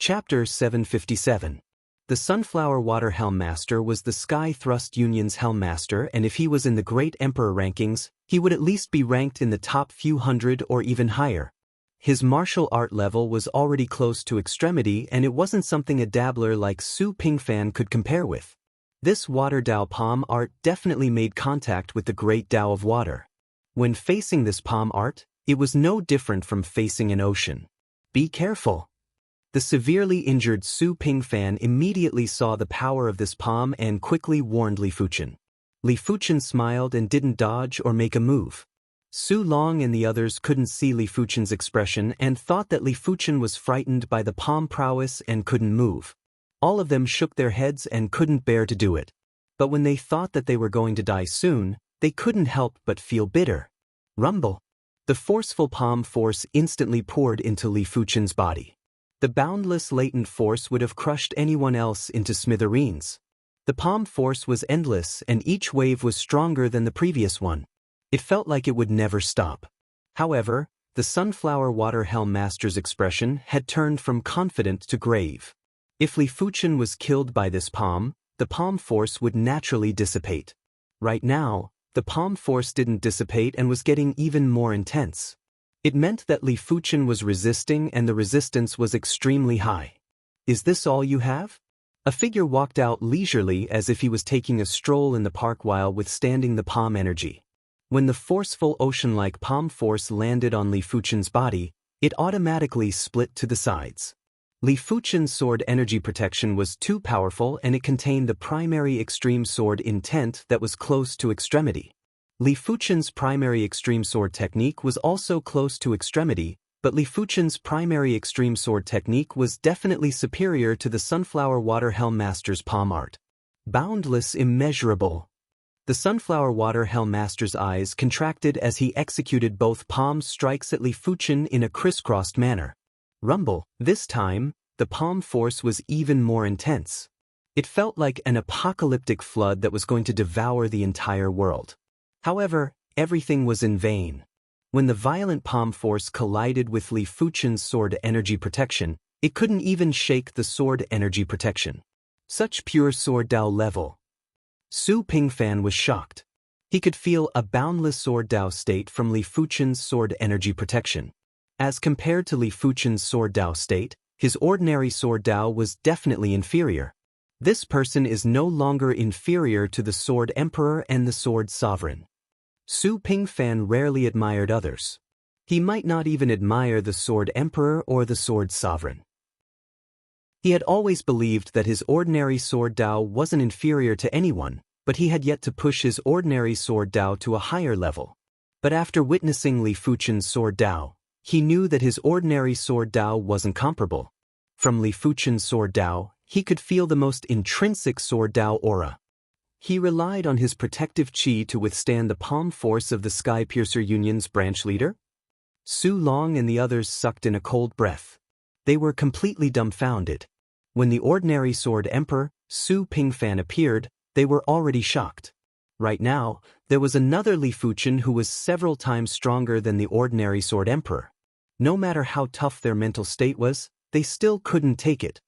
Chapter 757. The Sunflower Water Helm Master was the Sky Thrust Union's Helm Master, and if he was in the Great Emperor rankings, he would at least be ranked in the top few hundred or even higher. His martial art level was already close to extremity, and it wasn't something a dabbler like Su Pingfan could compare with. This water Dao palm art definitely made contact with the great Dao of water. When facing this palm art, it was no different from facing an ocean. Be careful. The severely injured Su Pingfan immediately saw the power of this palm and quickly warned Li Fuchen. Li Fuchen smiled and didn't dodge or make a move. Su Long and the others couldn't see Li Fuchen's expression and thought that Li Fuchen was frightened by the palm prowess and couldn't move. All of them shook their heads and couldn't bear to do it. But when they thought that they were going to die soon, they couldn't help but feel bitter. Rumble. The forceful palm force instantly poured into Li Fuchen's body. The boundless latent force would have crushed anyone else into smithereens. The palm force was endless, and each wave was stronger than the previous one. It felt like it would never stop. However, the Sunflower Water Helm Master's expression had turned from confident to grave. If Li Fuchen was killed by this palm, the palm force would naturally dissipate. Right now, the palm force didn't dissipate and was getting even more intense. It meant that Li Fuchen was resisting, and the resistance was extremely high. Is this all you have? A figure walked out leisurely as if he was taking a stroll in the park while withstanding the palm energy. When the forceful ocean-like palm force landed on Li Fuchen's body, it automatically split to the sides. Li Fuchen's sword energy protection was too powerful, and it contained the primary extreme sword intent that was close to extremity. Li Fuchen's primary extreme sword technique was also close to extremity, but Li Fuchen's primary extreme sword technique was definitely superior to the Sunflower Water Helm Master's palm art. Boundless, immeasurable. The Sunflower Water Helm Master's eyes contracted as he executed both palm strikes at Li Fuchen in a crisscrossed manner. Rumble. This time, the palm force was even more intense. It felt like an apocalyptic flood that was going to devour the entire world. However, everything was in vain. When the violent palm force collided with Li Fuchen's sword energy protection, it couldn't even shake the sword energy protection. Such pure sword Dao level. Su Pingfan was shocked. He could feel a boundless sword Dao state from Li Fuchen's sword energy protection. As compared to Li Fuchen's sword Dao state, his ordinary sword Dao was definitely inferior. This person is no longer inferior to the Sword Emperor and the Sword Sovereign. Su Pingfan rarely admired others. He might not even admire the Sword Emperor or the Sword Sovereign. He had always believed that his ordinary Sword Dao wasn't inferior to anyone, but he had yet to push his ordinary Sword Dao to a higher level. But after witnessing Li Fuchen's Sword Dao, he knew that his ordinary Sword Dao wasn't comparable. From Li Fuchen's Sword Dao, he could feel the most intrinsic Sword Dao aura. He relied on his protective chi to withstand the palm force of the Sky Piercer Union's branch leader. Su Long and the others sucked in a cold breath. They were completely dumbfounded. When the ordinary Sword Emperor, Su Pingfan, appeared, they were already shocked. Right now, there was another Li Fuchen who was several times stronger than the ordinary Sword Emperor. No matter how tough their mental state was, they still couldn't take it.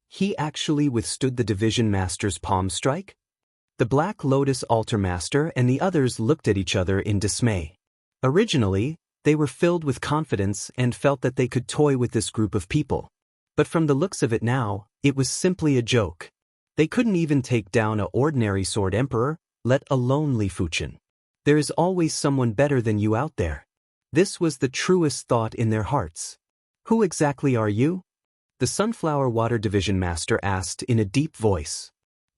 He actually withstood the Division Master's palm strike? The Black Lotus Altar Master and the others looked at each other in dismay. Originally, they were filled with confidence and felt that they could toy with this group of people. But from the looks of it now, it was simply a joke. They couldn't even take down an ordinary Sword Emperor, let alone Li Fuchen. There is always someone better than you out there. This was the truest thought in their hearts. Who exactly are you? The Sunflower Water Division Master asked in a deep voice.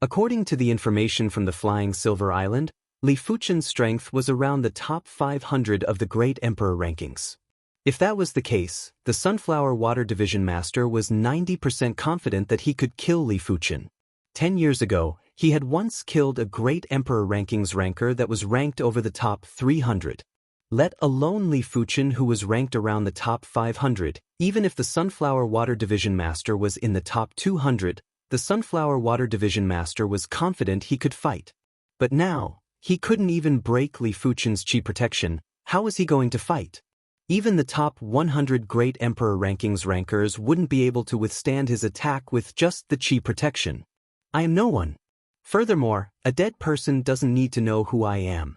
According to the information from the Flying Silver Island, Li Fuchen's strength was around the top 500 of the Great Emperor rankings. If that was the case, the Sunflower Water Division Master was 90% confident that he could kill Li Fuchen. 10 years ago, he had once killed a Great Emperor rankings ranker that was ranked over the top 300. Let alone Li Fuchen, who was ranked around the top 500, even if the Sunflower Water Division Master was in the top 200, the Sunflower Water Division Master was confident he could fight. But now, he couldn't even break Li Fuchen's chi protection. How was he going to fight? Even the top 100 Great Emperor rankings rankers wouldn't be able to withstand his attack with just the chi protection. I am no one. Furthermore, a dead person doesn't need to know who I am.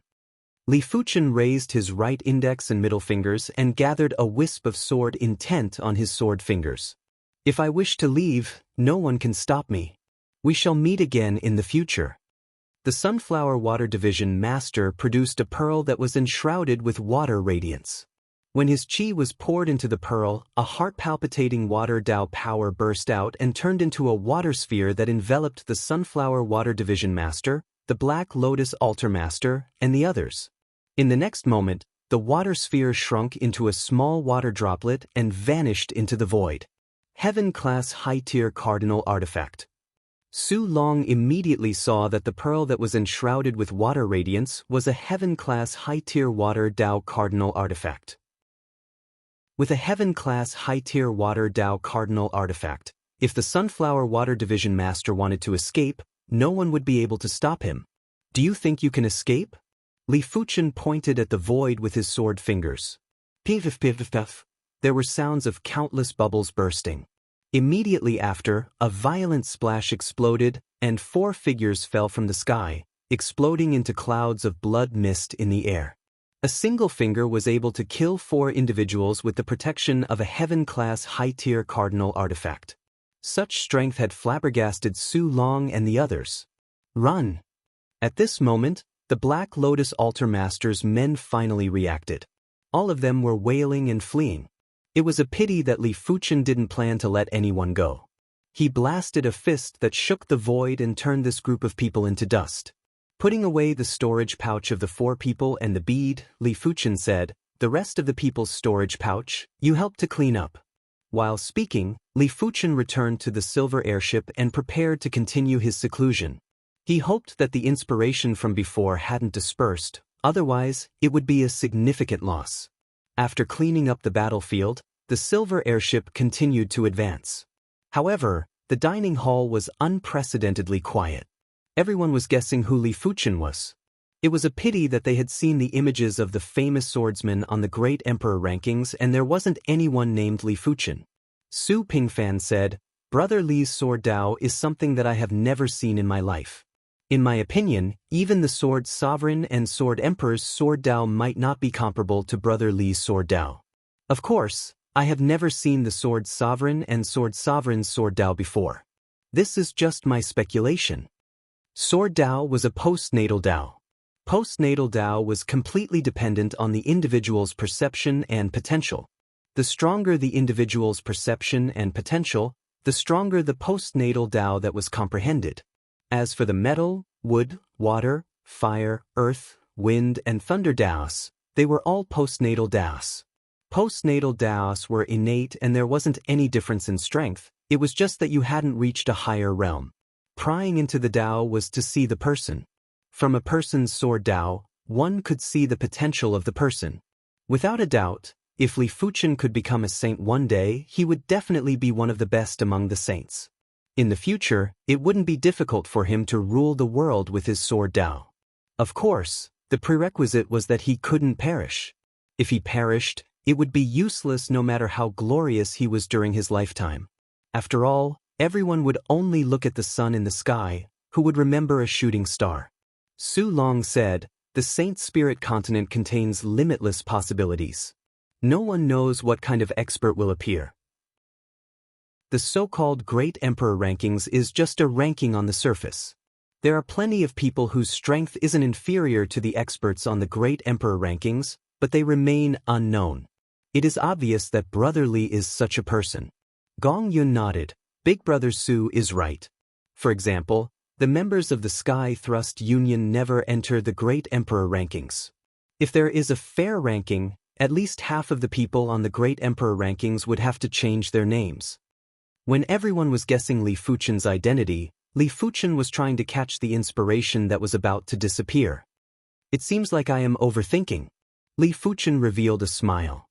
Li Fuchen raised his right index and middle fingers and gathered a wisp of sword intent on his sword fingers. If I wish to leave, no one can stop me. We shall meet again in the future. The Sunflower Water Division Master produced a pearl that was enshrouded with water radiance. When his chi was poured into the pearl, a heart-palpitating water Dao power burst out and turned into a water sphere that enveloped the Sunflower Water Division Master, the Black Lotus Altar Master, and the others. In the next moment, the water sphere shrunk into a small water droplet and vanished into the void. Heaven-class high-tier cardinal artifact. Su Long immediately saw that the pearl that was enshrouded with water radiance was a Heaven-class high-tier water Dao cardinal artifact. With a Heaven-class high-tier water Dao cardinal artifact, if the Sunflower Water Division Master wanted to escape, no one would be able to stop him. Do you think you can escape? Li Fuchen pointed at the void with his sword fingers. Piff piff piff piff. There were sounds of countless bubbles bursting. Immediately after, a violent splash exploded, and 4 figures fell from the sky, exploding into clouds of blood mist in the air. A single finger was able to kill 4 individuals with the protection of a Heaven-class high-tier cardinal artifact. Such strength had flabbergasted Su Long and the others. Run! At this moment, the Black Lotus Altar Master's men finally reacted. All of them were wailing and fleeing. It was a pity that Li Fuchen didn't plan to let anyone go. He blasted a fist that shook the void and turned this group of people into dust. Putting away the storage pouch of the 4 people and the bead, Li Fuchen said, "The rest of the people's storage pouch, you helped to clean up." While speaking, Li Fuchen returned to the silver airship and prepared to continue his seclusion. He hoped that the inspiration from before hadn't dispersed, otherwise, it would be a significant loss. After cleaning up the battlefield, the silver airship continued to advance. However, the dining hall was unprecedentedly quiet. Everyone was guessing who Li Fuchen was. It was a pity that they had seen the images of the famous swordsman on the Great Emperor rankings and there wasn't anyone named Li Fuchen. Su Pingfan said, "Brother Li's sword Dao is something that I have never seen in my life. In my opinion, even the Sword Sovereign and Sword Emperor's sword Dao might not be comparable to Brother Li's sword Dao. Of course, I have never seen the Sword Sovereign and Sword Sovereign's sword Dao before. This is just my speculation." Sword Dao was a postnatal Dao. Postnatal Dao was completely dependent on the individual's perception and potential. The stronger the individual's perception and potential, the stronger the postnatal Dao that was comprehended. As for the metal, wood, water, fire, earth, wind, and thunder Daos, they were all postnatal Daos. Postnatal Daos were innate and there wasn't any difference in strength, it was just that you hadn't reached a higher realm. Prying into the Dao was to see the person. From a person's sword Dao, one could see the potential of the person. Without a doubt, if Li Fuchen could become a saint one day, he would definitely be one of the best among the saints. In the future, it wouldn't be difficult for him to rule the world with his sword Dao. Of course, the prerequisite was that he couldn't perish. If he perished, it would be useless no matter how glorious he was during his lifetime. After all, everyone would only look at the sun in the sky, who would remember a shooting star. Su Long said, "The Saint Spirit continent contains limitless possibilities. No one knows what kind of expert will appear. The so-called Great Emperor rankings is just a ranking on the surface. There are plenty of people whose strength isn't inferior to the experts on the Great Emperor rankings, but they remain unknown. It is obvious that Brother Li is such a person." Gong Yun nodded. Big Brother Su is right. For example, the members of the Sky Thrust Union never enter the Great Emperor rankings. If there is a fair ranking, at least half of the people on the Great Emperor rankings would have to change their names. When everyone was guessing Li Fuchen's identity, Li Fuchen was trying to catch the inspiration that was about to disappear. "It seems like I am overthinking." Li Fuchen revealed a smile.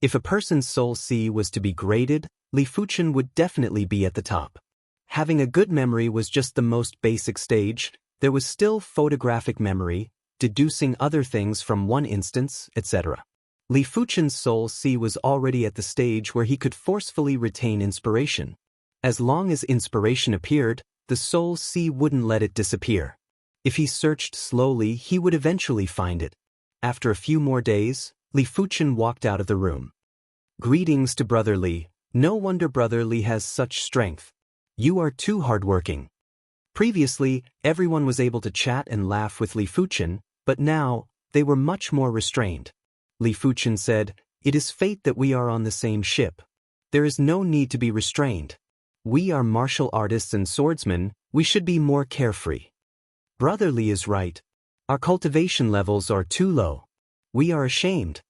If a person's soul C was to be graded, Li Fuchen would definitely be at the top. Having a good memory was just the most basic stage, there was still photographic memory, deducing other things from one instance, etc. Li Fuchen's soul sea was already at the stage where he could forcefully retain inspiration. As long as inspiration appeared, the soul sea wouldn't let it disappear. If he searched slowly, he would eventually find it. After a few more days, Li Fuchen walked out of the room. Greetings to Brother Li. No wonder Brother Li has such strength. You are too hardworking. Previously, everyone was able to chat and laugh with Li Fuchen, but now, they were much more restrained. Li Fuchen said, "It is fate that we are on the same ship. There is no need to be restrained. We are martial artists and swordsmen, we should be more carefree." Brother Li is right. Our cultivation levels are too low. We are ashamed.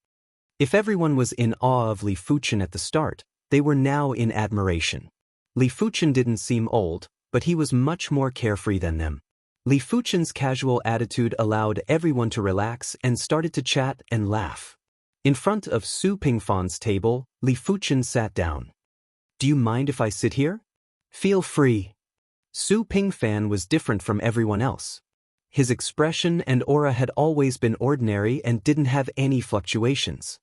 If everyone was in awe of Li Fuchen at the start, they were now in admiration. Li Fuchen didn't seem old, but he was much more carefree than them. Li Fuchen's casual attitude allowed everyone to relax and started to chat and laugh. In front of Su Pingfan's table, Li Fuchen sat down. "Do you mind if I sit here?" "Feel free." Su Pingfan was different from everyone else. His expression and aura had always been ordinary and didn't have any fluctuations.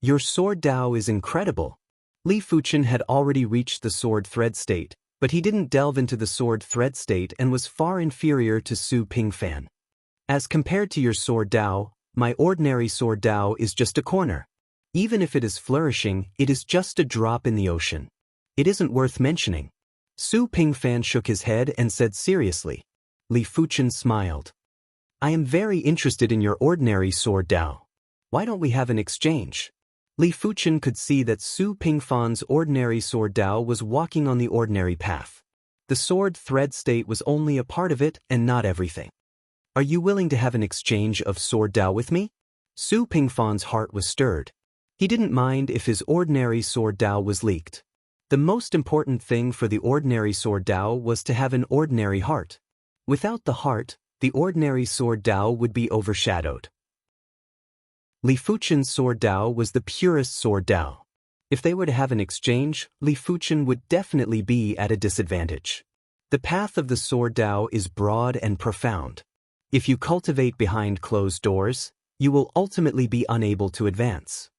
"Your sword Dao is incredible." Li Fuchen had already reached the sword thread state, but he didn't delve into the sword thread state and was far inferior to Su Pingfan. "As compared to your sword Dao, my ordinary sword Dao is just a corner. Even if it is flourishing, it is just a drop in the ocean. It isn't worth mentioning." Su Pingfan shook his head and said seriously. Li Fuchen smiled. "I am very interested in your ordinary sword Dao. Why don't we have an exchange?" Li Fuchen could see that Su Pingfan's ordinary sword Dao was walking on the ordinary path. The sword thread state was only a part of it and not everything. "Are you willing to have an exchange of sword Dao with me?" Su Pingfan's heart was stirred. He didn't mind if his ordinary sword Dao was leaked. The most important thing for the ordinary sword Dao was to have an ordinary heart. Without the heart, the ordinary sword Dao would be overshadowed. Li Fuchen's sword Dao was the purest sword Dao. If they were to have an exchange, Li Fuchen would definitely be at a disadvantage. The path of the sword Dao is broad and profound. If you cultivate behind closed doors, you will ultimately be unable to advance.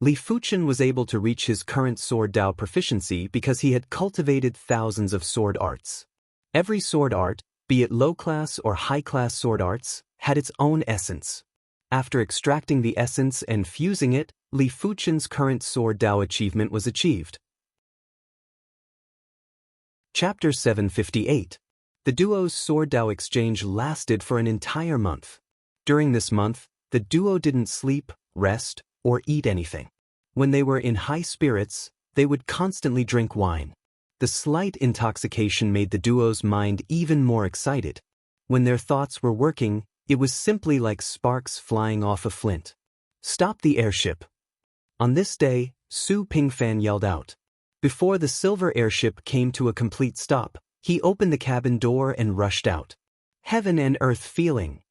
Li Fuchen was able to reach his current sword Dao proficiency because he had cultivated thousands of sword arts. Every sword art, be it low-class or high-class sword arts, had its own essence. After extracting the essence and fusing it, Li Fuchen's current sword Dao achievement was achieved. Chapter 758. The duo's sword Dao exchange lasted for an entire month. During this month, the duo didn't sleep, rest, or eat anything. When they were in high spirits, they would constantly drink wine. The slight intoxication made the duo's mind even more excited. When their thoughts were working, it was simply like sparks flying off a flint. "Stop the airship." On this day, Su Pingfan yelled out. Before the silver airship came to a complete stop, he opened the cabin door and rushed out. Heaven and earth feeling.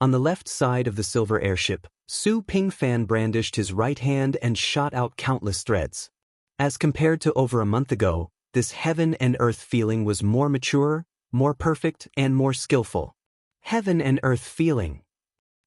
On the left side of the silver airship, Su Pingfan brandished his right hand and shot out countless threads. As compared to over a month ago, this heaven and earth feeling was more mature, more perfect, and more skillful. Heaven and earth feeling.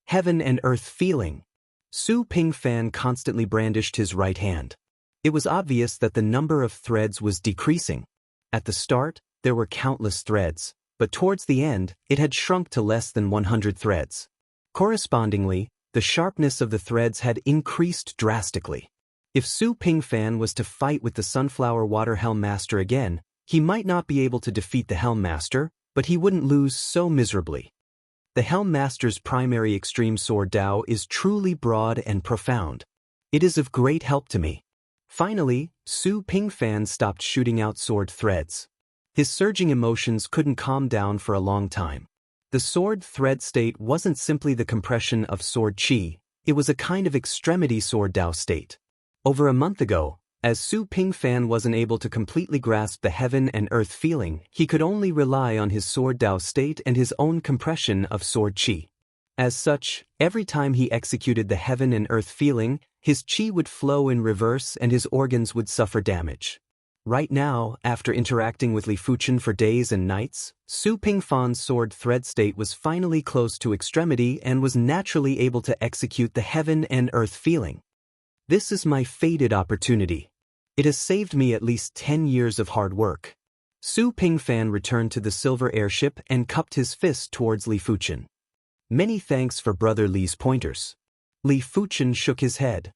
Heaven and earth feeling. Su Pingfan constantly brandished his right hand. It was obvious that the number of threads was decreasing. At the start, there were countless threads, but towards the end, it had shrunk to less than 100 threads. Correspondingly, the sharpness of the threads had increased drastically. If Su Pingfan was to fight with the Sunflower Water Helm Master again, he might not be able to defeat the Helm Master, but he wouldn't lose so miserably. The Helm Master's primary extreme sword Dao is truly broad and profound. It is of great help to me. Finally, Su Pingfan stopped shooting out sword threads. His surging emotions couldn't calm down for a long time. The sword thread state wasn't simply the compression of sword chi, it was a kind of extremity sword Dao state. Over a month ago, as Su Pingfan wasn't able to completely grasp the heaven and earth feeling, he could only rely on his sword Dao state and his own compression of sword chi. As such, every time he executed the heaven and earth feeling, his chi would flow in reverse and his organs would suffer damage. Right now, after interacting with Li Fuchen for days and nights, Su Pingfan's sword thread state was finally close to extremity and was naturally able to execute the heaven and earth feeling. This is my fated opportunity. It has saved me at least 10 years of hard work. Su Pingfan returned to the silver airship and cupped his fist towards Li Fuchen. Many thanks for Brother Li's pointers. Li Fuchen shook his head.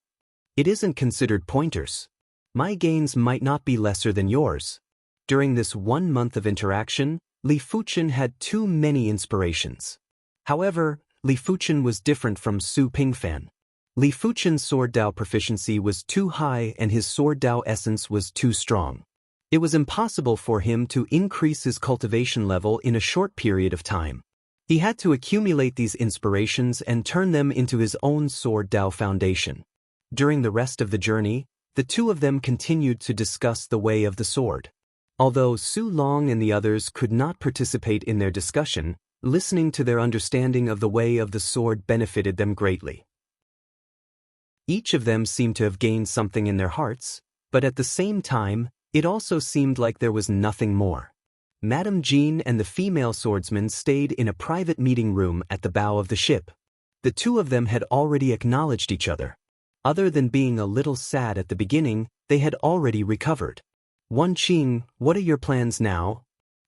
It isn't considered pointers. My gains might not be lesser than yours. During this 1 month of interaction, Li Fuchen had too many inspirations. However, Li Fuchen was different from Su Pingfan. Li Fuchen's sword Dao proficiency was too high and his sword Dao essence was too strong. It was impossible for him to increase his cultivation level in a short period of time. He had to accumulate these inspirations and turn them into his own sword Dao foundation. During the rest of the journey, the two of them continued to discuss the way of the sword. Although Su Long and the others could not participate in their discussion, listening to their understanding of the way of the sword benefited them greatly. Each of them seemed to have gained something in their hearts, but at the same time, it also seemed like there was nothing more. Madame Jean and the female swordsman stayed in a private meeting room at the bow of the ship. The two of them had already acknowledged each other. Other than being a little sad at the beginning, they had already recovered. Wanqing, what are your plans now?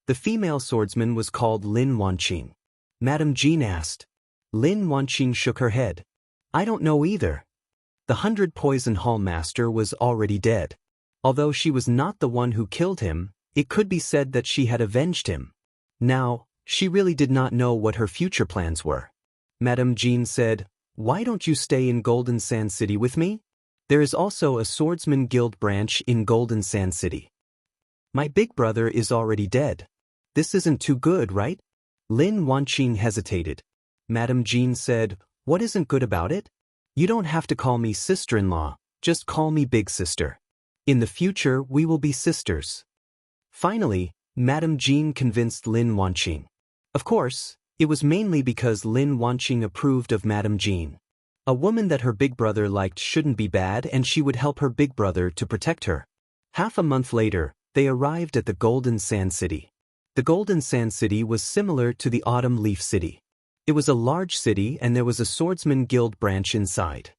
The female swordsman was called Lin Wanqing. Madame Jean asked. Lin Wanqing shook her head. I don't know either. The 100 Poison Hall Master was already dead. Although she was not the one who killed him, it could be said that she had avenged him. Now, she really did not know what her future plans were. Madame Jean said, why don't you stay in Golden Sand City with me? There is also a Swordsman Guild branch in Golden Sand City. My big brother is already dead. This isn't too good, right? Lin Wanqing hesitated. Madame Jean said, what isn't good about it? You don't have to call me sister-in-law, just call me big sister. In the future, we will be sisters. Finally, Madame Jean convinced Lin Wanqing. Of course, it was mainly because Lin Wanqing approved of Madame Jean. A woman that her big brother liked shouldn't be bad and she would help her big brother to protect her. Half a month later, they arrived at the Golden Sand City. The Golden Sand City was similar to the Autumn Leaf City. It was a large city and there was a Swordsman Guild branch inside.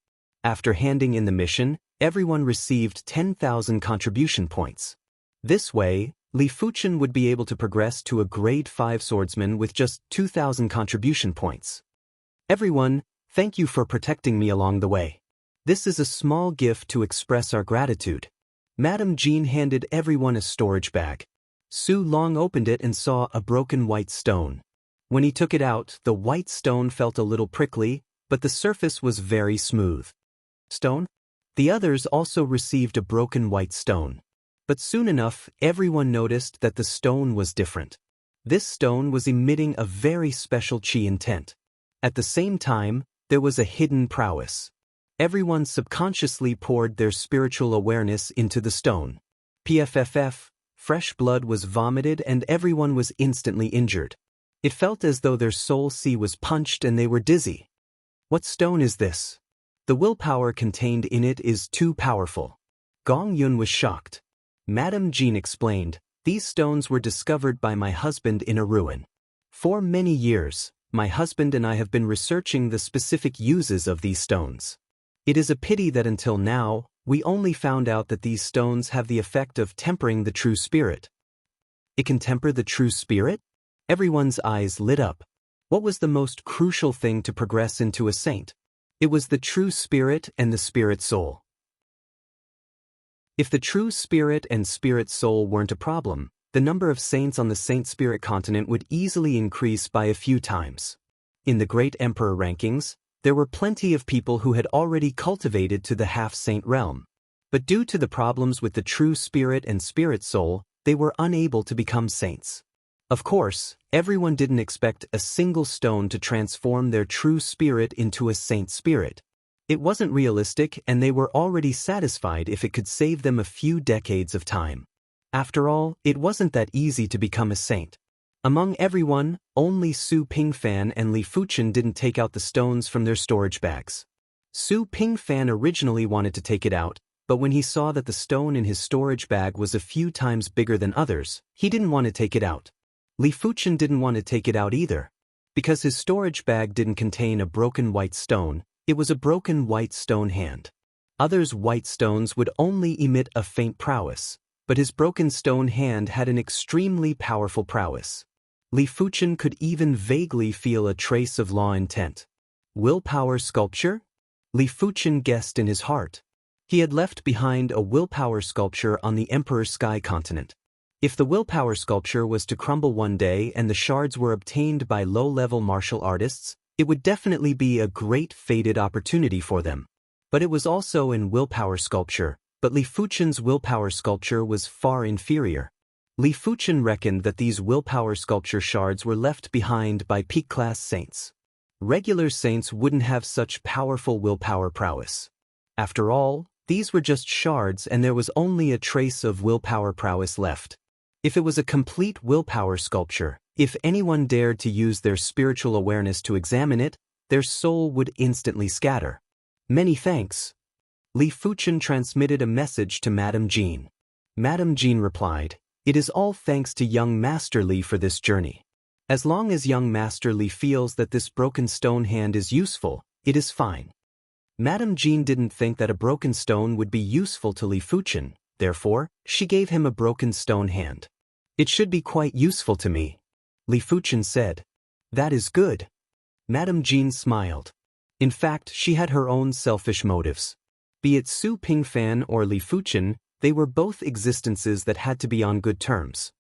After handing in the mission, everyone received 10,000 contribution points. This way, Li Fuchen would be able to progress to a grade 5 swordsman with just 2,000 contribution points. Everyone, thank you for protecting me along the way. This is a small gift to express our gratitude. Madame Jean handed everyone a storage bag. Su Long opened it and saw a broken white stone. When he took it out, the white stone felt a little prickly, but the surface was very smooth. Stone? The others also received a broken white stone. But soon enough, everyone noticed that the stone was different. This stone was emitting a very special qi intent. At the same time, there was a hidden prowess. Everyone subconsciously poured their spiritual awareness into the stone. PFFF, fresh blood was vomited and everyone was instantly injured. It felt as though their soul sea was punched and they were dizzy. What stone is this? The willpower contained in it is too powerful. Gong Yun was shocked. Madame Jean explained, these stones were discovered by my husband in a ruin. For many years, my husband and I have been researching the specific uses of these stones. It is a pity that until now, we only found out that these stones have the effect of tempering the true spirit. It can temper the true spirit? Everyone's eyes lit up. What was the most crucial thing to progress into a saint? It was the true spirit and the spirit soul. If the true spirit and spirit soul weren't a problem, the number of saints on the Saint Spirit continent would easily increase by a few times. In the Great Emperor rankings, there were plenty of people who had already cultivated to the half-saint realm. But due to the problems with the true spirit and spirit soul, they were unable to become saints. Of course, everyone didn't expect a single stone to transform their true spirit into a saint spirit. It wasn't realistic and they were already satisfied if it could save them a few decades of time. After all, it wasn't that easy to become a saint. Among everyone, only Su Pingfan and Li Fuchen didn't take out the stones from their storage bags. Su Pingfan originally wanted to take it out, but when he saw that the stone in his storage bag was a few times bigger than others, he didn't want to take it out. Li Fuchen didn't want to take it out either. Because his storage bag didn't contain a broken white stone, it was a broken white stone hand. Others' white stones would only emit a faint prowess, but his broken stone hand had an extremely powerful prowess. Li Fuchen could even vaguely feel a trace of law intent. Willpower sculpture? Li Fuchen guessed in his heart. He had left behind a willpower sculpture on the Emperor's Sky continent. If the willpower sculpture was to crumble one day and the shards were obtained by low-level martial artists, it would definitely be a great fated opportunity for them. But it was also in willpower sculpture, but Li Fuchen's willpower sculpture was far inferior. Li Fuchen reckoned that these willpower sculpture shards were left behind by peak-class saints. Regular saints wouldn't have such powerful willpower prowess. After all, these were just shards and there was only a trace of willpower prowess left. If it was a complete willpower sculpture, if anyone dared to use their spiritual awareness to examine it, their soul would instantly scatter. Many thanks. Li Fuchen transmitted a message to Madame Jean. Madame Jean replied, "It is all thanks to young Master Li for this journey. As long as young Master Li feels that this broken stone hand is useful, it is fine." Madame Jean didn't think that a broken stone would be useful to Li Fuchen, therefore, she gave him a broken stone hand. "It should be quite useful to me," Li Fuchen said. "That is good." Madame Jean smiled. In fact, she had her own selfish motives. Be it Su Pingfan or Li Fuchen, they were both existences that had to be on good terms.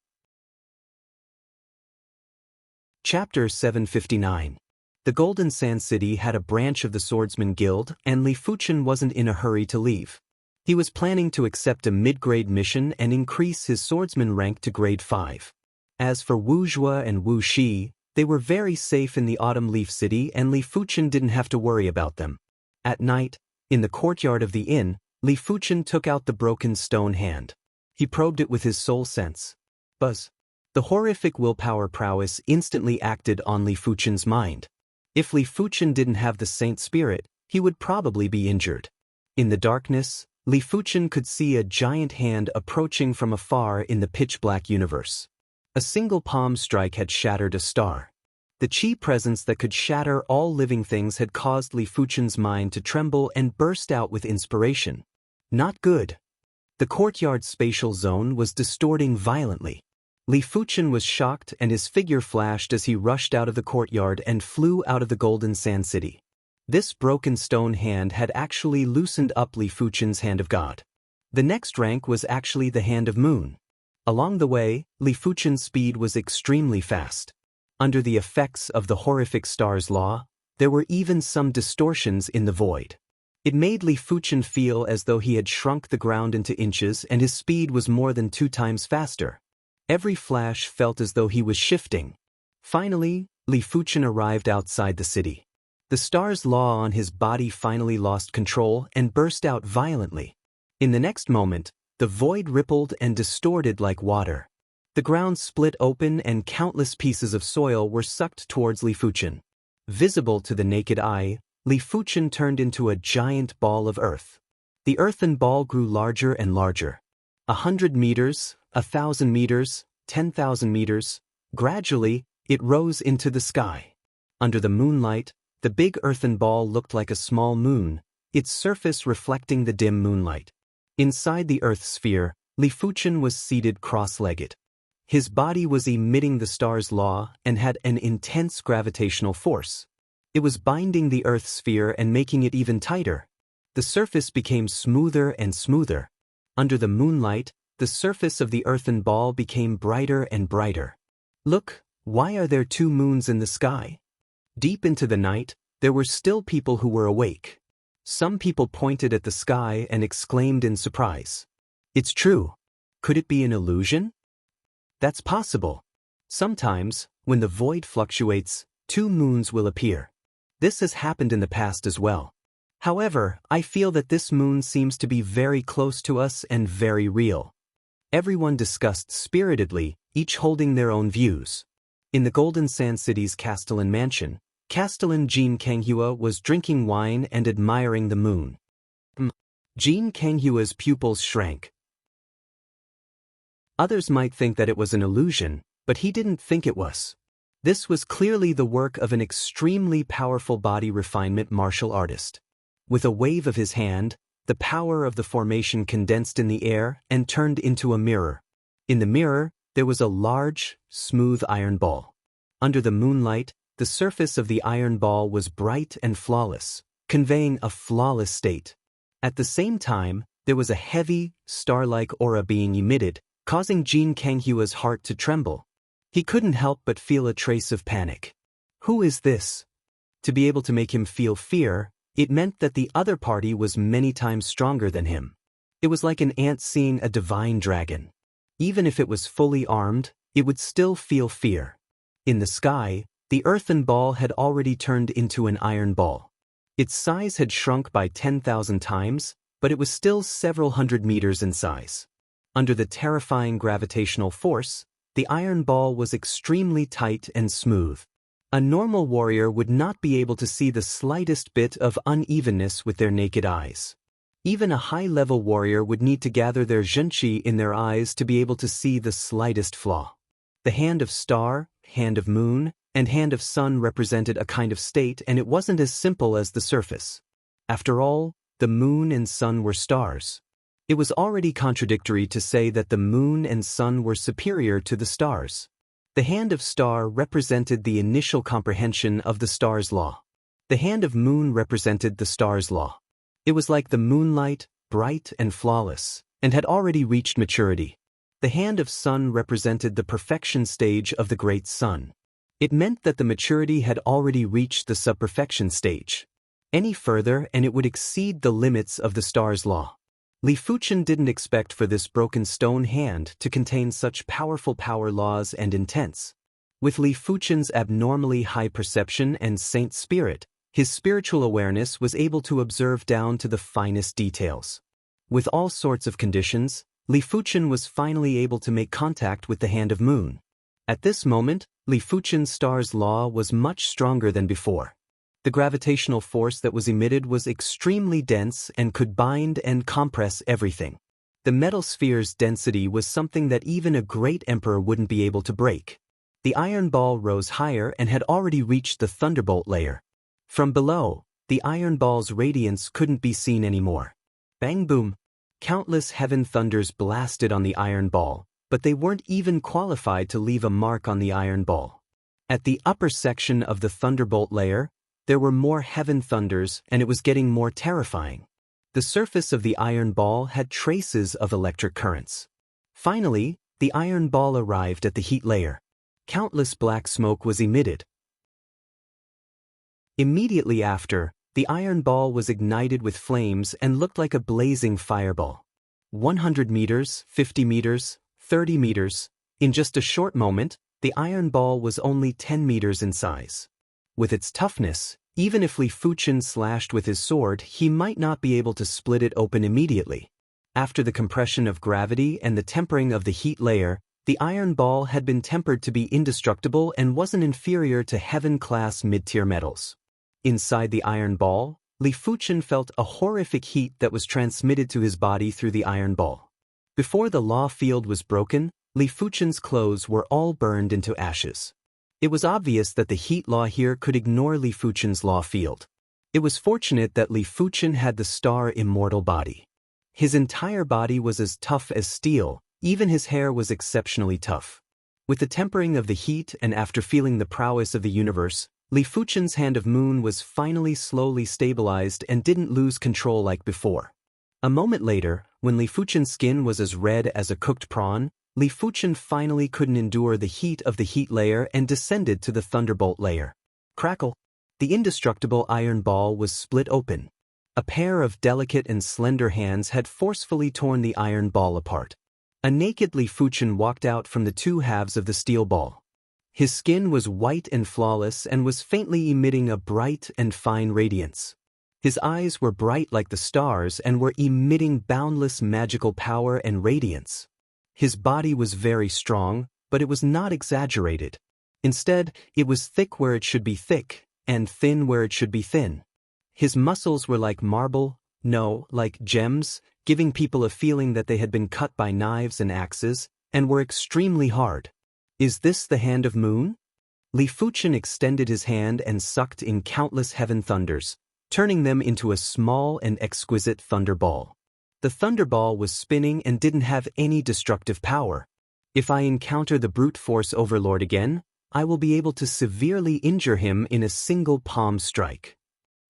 Chapter 759. The Golden Sand City had a branch of the Swordsman Guild, and Li Fuchen wasn't in a hurry to leave. He was planning to accept a mid-grade mission and increase his swordsman rank to grade 5. As for Wu Zhua and Wu Shi, they were very safe in the Autumn Leaf City and Li Fuchen didn't have to worry about them. At night, in the courtyard of the inn, Li Fuchen took out the broken stone hand. He probed it with his soul sense. Buzz. The horrific willpower prowess instantly acted on Li Fuchen's mind. If Li Fuchen didn't have the saint spirit, he would probably be injured. In the darkness, Li Fuchen could see a giant hand approaching from afar in the pitch-black universe. A single palm strike had shattered a star. The chi presence that could shatter all living things had caused Li Fuchen's mind to tremble and burst out with inspiration. Not good. The courtyard spatial zone was distorting violently. Li Fuchen was shocked and his figure flashed as he rushed out of the courtyard and flew out of the Golden Sand City. This broken stone hand had actually loosened up Li Fuchen's Hand of God. The next rank was actually the Hand of Moon. Along the way, Li Fuchen's speed was extremely fast. Under the effects of the horrific star's law, there were even some distortions in the void. It made Li Fuchen feel as though he had shrunk the ground into inches and his speed was more than 2 times faster. Every flash felt as though he was shifting. Finally, Li Fuchen arrived outside the city. The star's law on his body finally lost control and burst out violently. In the next moment, the void rippled and distorted like water. The ground split open and countless pieces of soil were sucked towards Li Fuchen. Visible to the naked eye, Li Fuchen turned into a giant ball of earth. The earthen ball grew larger and larger. 100 meters, 1,000 meters, 10,000 meters. Gradually, it rose into the sky. Under the moonlight, the big earthen ball looked like a small moon, its surface reflecting the dim moonlight. Inside the earth sphere, Li Fuchen was seated cross-legged. His body was emitting the star's law and had an intense gravitational force. It was binding the earth sphere and making it even tighter. The surface became smoother and smoother. Under the moonlight, the surface of the earthen ball became brighter and brighter. Look, why are there 2 moons in the sky? Deep into the night, there were still people who were awake. Some people pointed at the sky and exclaimed in surprise. It's true. Could it be an illusion? That's possible. Sometimes, when the void fluctuates, 2 moons will appear. This has happened in the past as well. However, I feel that this moon seems to be very close to us and very real. Everyone discussed spiritedly, each holding their own views. In the Golden Sand City's Castellan mansion, Castellan Jean Kanghua was drinking wine and admiring the moon. Jean Kanghua's pupils shrank. Others might think that it was an illusion, but he didn't think it was. This was clearly the work of an extremely powerful body refinement martial artist. With a wave of his hand, The power of the formation condensed in the air and turned into a mirror. In the mirror, there was a large, smooth iron ball. Under the moonlight, the surface of the iron ball was bright and flawless, conveying a flawless state. At the same time, there was a heavy, star-like aura being emitted, causing Jin Kanghua's heart to tremble. He couldn't help but feel a trace of panic. Who is this? To be able to make him feel fear, it meant that the other party was many times stronger than him. It was like an ant seeing a divine dragon. Even if it was fully armed, it would still feel fear. In the sky, the earthen ball had already turned into an iron ball. Its size had shrunk by 10,000 times, but it was still several hundred meters in size. Under the terrifying gravitational force, the iron ball was extremely tight and smooth. A normal warrior would not be able to see the slightest bit of unevenness with their naked eyes. Even a high-level warrior would need to gather their zhenqi in their eyes to be able to see the slightest flaw. The hand of star, hand of moon, and hand of sun represented a kind of state, and it wasn't as simple as the surface. After all, the moon and sun were stars. It was already contradictory to say that the moon and sun were superior to the stars. The hand of star represented the initial comprehension of the star's law. The hand of moon represented the star's law. It was like the moonlight, bright and flawless, and had already reached maturity. The hand of sun represented the perfection stage of the great sun. It meant that the maturity had already reached the sub-perfection stage. Any further and it would exceed the limits of the star's law. Li Fuchen didn't expect for this broken stone hand to contain such powerful power laws and intents. With Li Fuchen's abnormally high perception and saint spirit, his spiritual awareness was able to observe down to the finest details. With all sorts of conditions, Li Fuchen was finally able to make contact with the hand of moon. At this moment, Li Fuchen's star's law was much stronger than before. The gravitational force that was emitted was extremely dense and could bind and compress everything. The metal sphere's density was something that even a great emperor wouldn't be able to break. The iron ball rose higher and had already reached the thunderbolt layer. From below, the iron ball's radiance couldn't be seen anymore. Bang boom! Countless heaven thunders blasted on the iron ball, but they weren't even qualified to leave a mark on the iron ball. At the upper section of the thunderbolt layer, there were more heaven thunders and it was getting more terrifying. The surface of the iron ball had traces of electric currents. Finally, the iron ball arrived at the heat layer. Countless black smoke was emitted. Immediately after, the iron ball was ignited with flames and looked like a blazing fireball. 100 meters, 50 meters, 30 meters. In just a short moment, the iron ball was only 10 meters in size. With its toughness, even if Li Fuchen slashed with his sword, he might not be able to split it open immediately. After the compression of gravity and the tempering of the heat layer, the iron ball had been tempered to be indestructible and wasn't inferior to heaven-class mid-tier metals. Inside the iron ball, Li Fuchen felt a horrific heat that was transmitted to his body through the iron ball. Before the law field was broken, Li Fuchen's clothes were all burned into ashes. It was obvious that the heat law here could ignore Li Fuchen's law field. It was fortunate that Li Fuchen had the star immortal body. His entire body was as tough as steel, even his hair was exceptionally tough. With the tempering of the heat and after feeling the prowess of the universe, Li Fuchen's hand of moon was finally slowly stabilized and didn't lose control like before. A moment later, when Li Fuchen's skin was as red as a cooked prawn, Li Fuchen finally couldn't endure the heat of the heat layer and descended to the thunderbolt layer. Crackle! The indestructible iron ball was split open. A pair of delicate and slender hands had forcefully torn the iron ball apart. A naked Li Fuchen walked out from the two halves of the steel ball. His skin was white and flawless and was faintly emitting a bright and fine radiance. His eyes were bright like the stars and were emitting boundless magical power and radiance. His body was very strong, but it was not exaggerated. Instead, it was thick where it should be thick, and thin where it should be thin. His muscles were like marble, no, like gems, giving people a feeling that they had been cut by knives and axes, and were extremely hard. Is this the hand of moon? Li Fuchen extended his hand and sucked in countless heaven thunders, turning them into a small and exquisite thunderball. The thunderball was spinning and didn't have any destructive power. If I encounter the brute force overlord again, I will be able to severely injure him in a single palm strike.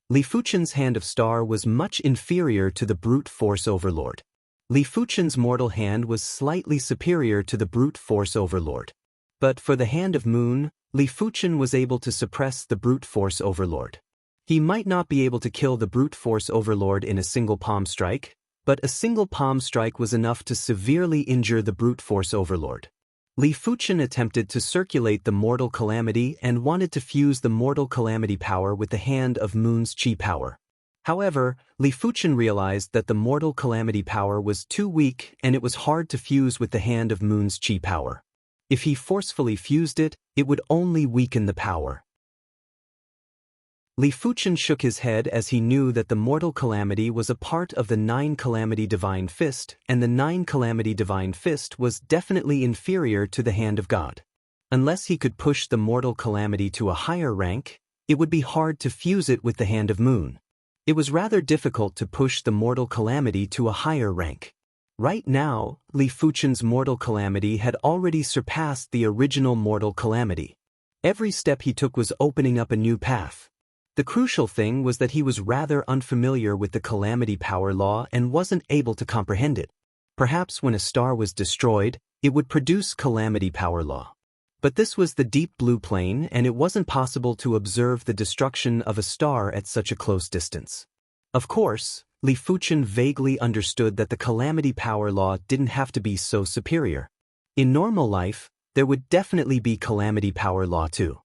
Li Fuchen's hand of star was much inferior to the brute force overlord. Li Fuchen's mortal hand was slightly superior to the brute force overlord. But for the hand of moon, Li Fuchen was able to suppress the brute force overlord. He might not be able to kill the brute force overlord in a single palm strike, but a single palm strike was enough to severely injure the brute force overlord. Li Fuchen attempted to circulate the mortal calamity and wanted to fuse the mortal calamity power with the hand of moon's chi power. However, Li Fuchen realized that the mortal calamity power was too weak and it was hard to fuse with the hand of moon's chi power. If he forcefully fused it, it would only weaken the power. Li Fuchen shook his head as he knew that the mortal calamity was a part of the 9 calamity divine fist, and the 9 calamity divine fist was definitely inferior to the hand of God. Unless he could push the mortal calamity to a higher rank, it would be hard to fuse it with the hand of moon. It was rather difficult to push the mortal calamity to a higher rank. Right now, Li Fuchen's mortal calamity had already surpassed the original mortal calamity. Every step he took was opening up a new path. The crucial thing was that he was rather unfamiliar with the calamity power law and wasn't able to comprehend it. Perhaps when a star was destroyed, it would produce calamity power law. But this was the deep blue plane and it wasn't possible to observe the destruction of a star at such a close distance. Of course, Li Fuchen vaguely understood that the calamity power law didn't have to be so superior. In normal life, there would definitely be calamity power law too.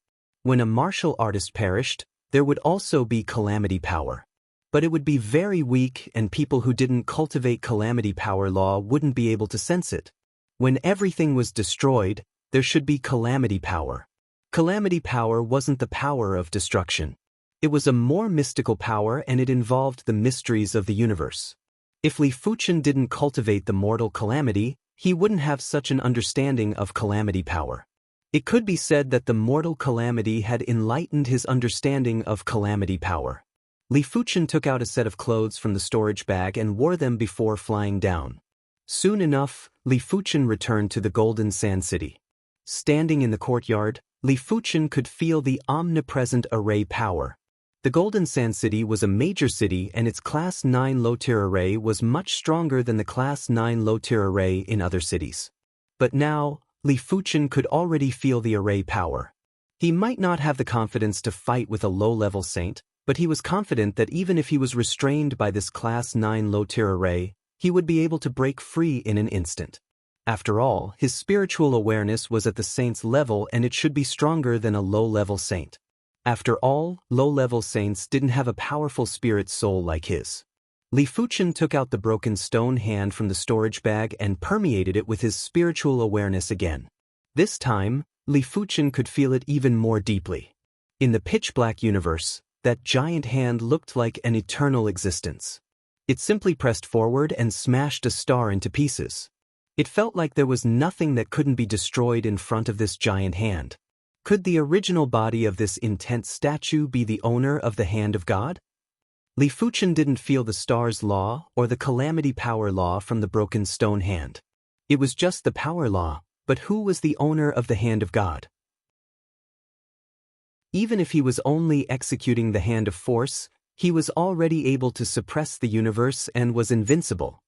When a martial artist perished, there would also be calamity power. But it would be very weak and people who didn't cultivate calamity power law wouldn't be able to sense it. When everything was destroyed, there should be calamity power. Calamity power wasn't the power of destruction. It was a more mystical power and it involved the mysteries of the universe. If Li Fuchen didn't cultivate the mortal calamity, he wouldn't have such an understanding of calamity power. It could be said that the mortal calamity had enlightened his understanding of calamity power. Li Fuchen took out a set of clothes from the storage bag and wore them before flying down. Soon enough, Li Fuchen returned to the Golden Sand City. Standing in the courtyard, Li Fuchen could feel the omnipresent array power. The Golden Sand City was a major city and its Class 9 low-tier array was much stronger than the Class 9 low-tier array in other cities. But now, Li Fuchen could already feel the array power. He might not have the confidence to fight with a low-level saint, but he was confident that even if he was restrained by this Class 9 low-tier array, he would be able to break free in an instant. After all, his spiritual awareness was at the saint's level and it should be stronger than a low-level saint. After all, low-level saints didn't have a powerful spirit soul like his. Li Fuchen took out the broken stone hand from the storage bag and permeated it with his spiritual awareness again. This time, Li Fuchen could feel it even more deeply. In the pitch-black universe, that giant hand looked like an eternal existence. It simply pressed forward and smashed a star into pieces. It felt like there was nothing that couldn't be destroyed in front of this giant hand. Could the original body of this intense statue be the owner of the hand of God? Li Fuchen didn't feel the star's law or the calamity power law from the broken stone hand. It was just the power law, but who was the owner of the hand of God? Even if he was only executing the hand of force, he was already able to suppress the universe and was invincible.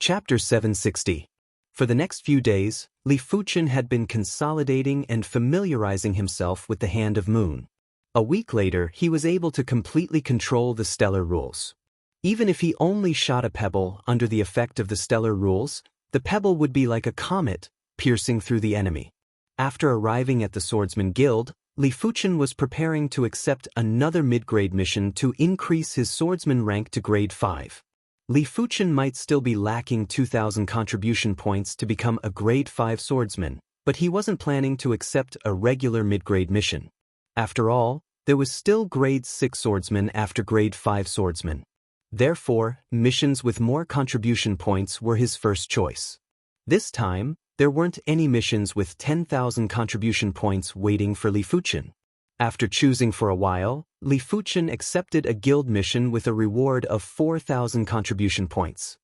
Chapter 760. For the next few days, Li Fuchen had been consolidating and familiarizing himself with the hand of moon. A week later, he was able to completely control the stellar rules. Even if he only shot a pebble under the effect of the stellar rules, the pebble would be like a comet, piercing through the enemy. After arriving at the Swordsman Guild, Li Fuchen was preparing to accept another mid-grade mission to increase his swordsman rank to grade 5. Li Fuchen might still be lacking 2,000 contribution points to become a grade 5 swordsman, but he wasn't planning to accept a regular mid-grade mission. After all, there was still grade 6 swordsman after grade 5 swordsman. Therefore, missions with more contribution points were his first choice. This time, there weren't any missions with 10,000 contribution points waiting for Li Fuchen. After choosing for a while, Li Fuchen accepted a guild mission with a reward of 4,000 contribution points.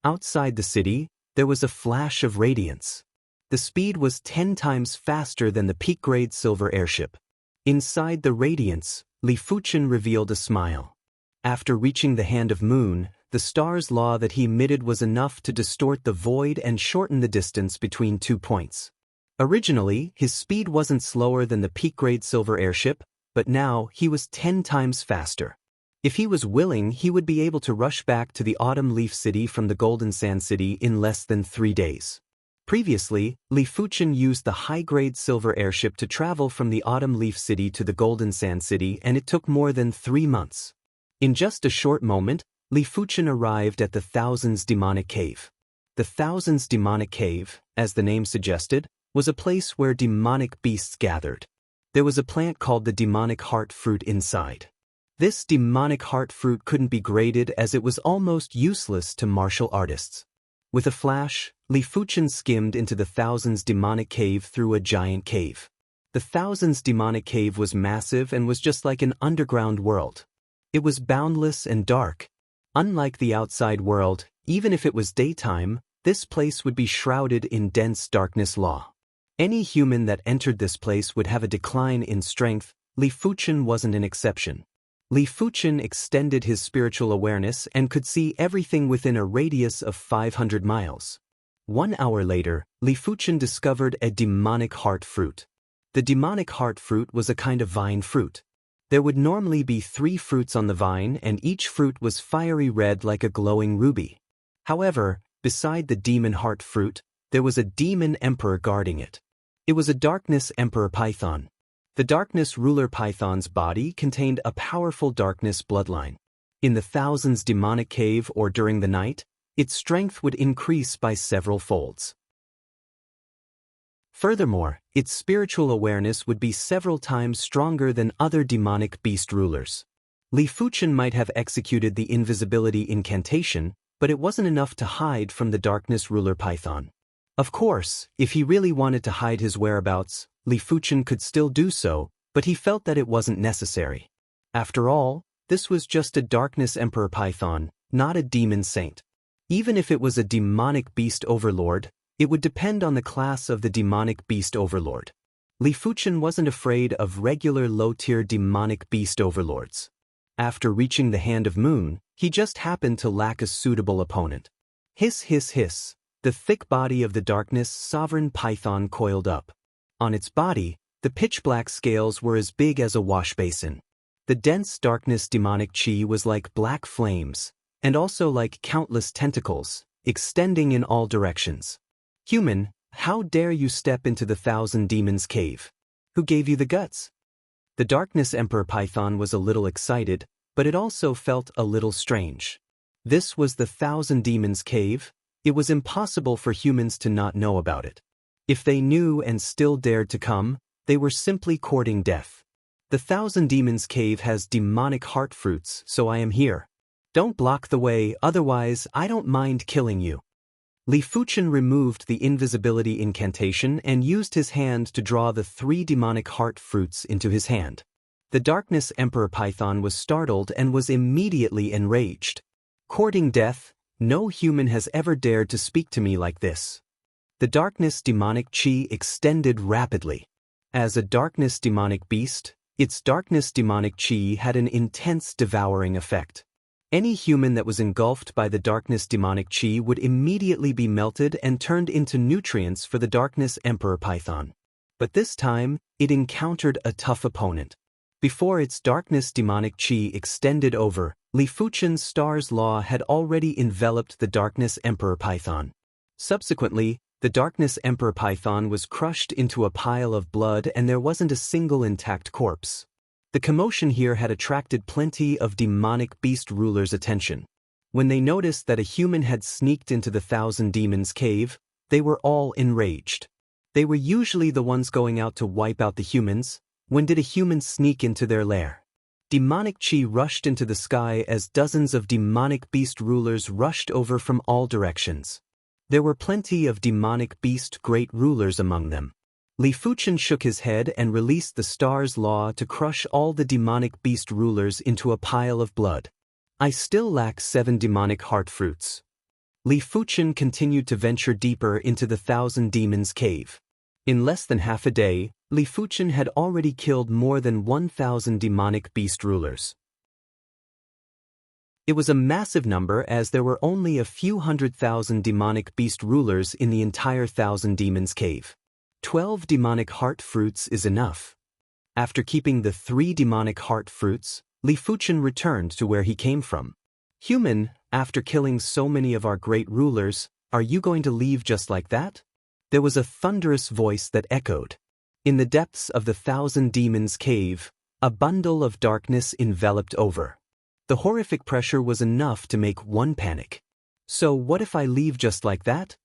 Outside the city, there was a flash of radiance. The speed was 10 times faster than the peak-grade silver airship. Inside the radiance, Li Fuchen revealed a smile. After reaching the Hand of Moon, the star's law that he emitted was enough to distort the void and shorten the distance between 2 points. Originally, his speed wasn't slower than the peak-grade silver airship, but now he was 10 times faster. If he was willing, he would be able to rush back to the Autumn Leaf City from the Golden Sand City in less than 3 days. Previously, Li Fuchen used the high-grade silver airship to travel from the Autumn Leaf City to the Golden Sand City, and it took more than 3 months. In just a short moment, Li Fuchen arrived at the Thousands Demonic Cave. The Thousands Demonic Cave, as the name suggested, was a place where demonic beasts gathered. There was a plant called the demonic heart fruit inside. This demonic heart fruit couldn't be graded as it was almost useless to martial artists. With a flash, Li Fuchen skimmed into the Thousands Demonic Cave through a giant cave. The Thousands Demonic Cave was massive and was just like an underground world. It was boundless and dark. Unlike the outside world, even if it was daytime, this place would be shrouded in dense darkness law. Any human that entered this place would have a decline in strength. Li Fuchen wasn't an exception. Li Fuchen extended his spiritual awareness and could see everything within a radius of 500 miles. 1 hour later, Li Fuchen discovered a demonic heart fruit. The demonic heart fruit was a kind of vine fruit. There would normally be 3 fruits on the vine, and each fruit was fiery red like a glowing ruby. However, beside the demon heart fruit, there was a demon emperor guarding it. It was a Darkness Emperor Python. The Darkness Ruler Python's body contained a powerful darkness bloodline. In the Thousands Demonic Cave or during the night, its strength would increase by several folds. Furthermore, its spiritual awareness would be several times stronger than other demonic beast rulers. Li Fuchen might have executed the invisibility incantation, but it wasn't enough to hide from the Darkness Ruler Python. Of course, if he really wanted to hide his whereabouts, Li Fuchen could still do so, but he felt that it wasn't necessary. After all, this was just a Darkness Emperor Python, not a demon saint. Even if it was a demonic beast overlord, it would depend on the class of the demonic beast overlord. Li Fuchen wasn't afraid of regular low-tier demonic beast overlords. After reaching the Hand of Moon, he just happened to lack a suitable opponent. Hiss hiss hiss. The thick body of the Darkness Sovereign Python coiled up. On its body, the pitch-black scales were as big as a wash basin. The dense Darkness Demonic Chi was like black flames, and also like countless tentacles, extending in all directions. Human, how dare you step into the Thousand Demons Cave? Who gave you the guts? The Darkness Emperor Python was a little excited, but it also felt a little strange. This was the Thousand Demons Cave. It was impossible for humans to not know about it. If they knew and still dared to come, they were simply courting death. The Thousand Demons Cave has demonic heart fruits, so I am here. Don't block the way, otherwise I don't mind killing you. Li Fuchen removed the invisibility incantation and used his hand to draw the 3 demonic heart fruits into his hand. The Darkness Emperor Python was startled and was immediately enraged. Courting death? No human has ever dared to speak to me like this. The Darkness Demonic Chi extended rapidly. As a Darkness Demonic Beast, its Darkness Demonic Chi had an intense devouring effect. Any human that was engulfed by the Darkness Demonic Chi would immediately be melted and turned into nutrients for the Darkness Emperor Python. But this time, it encountered a tough opponent. Before its Darkness Demonic Chi extended over, Li Fuchen's Star's Law had already enveloped the Darkness Emperor Python. Subsequently, the Darkness Emperor Python was crushed into a pile of blood and there wasn't a single intact corpse. The commotion here had attracted plenty of demonic beast rulers' attention. When they noticed that a human had sneaked into the Thousand Demons Cave, they were all enraged. They were usually the ones going out to wipe out the humans. When did a human sneak into their lair? Demonic Chi rushed into the sky as dozens of demonic beast rulers rushed over from all directions. There were plenty of demonic beast great rulers among them. Li Fuchen shook his head and released the star's law to crush all the demonic beast rulers into a pile of blood. I still lack 7 demonic heart fruits. Li Fuchen continued to venture deeper into the 1,000 Demons Cave. In less than half a day, Li Fuchen had already killed more than 1,000 demonic beast rulers. It was a massive number as there were only a few 100,000 demonic beast rulers in the entire 1,000 Demons Cave. 12 demonic heart fruits is enough. After keeping the 3 demonic heart fruits, Li Fuchen returned to where he came from. Human, after killing so many of our great rulers, are you going to leave just like that? There was a thunderous voice that echoed. In the depths of the 1,000 Demons Cave, a bundle of darkness enveloped over. The horrific pressure was enough to make one panic. So what if I leave just like that?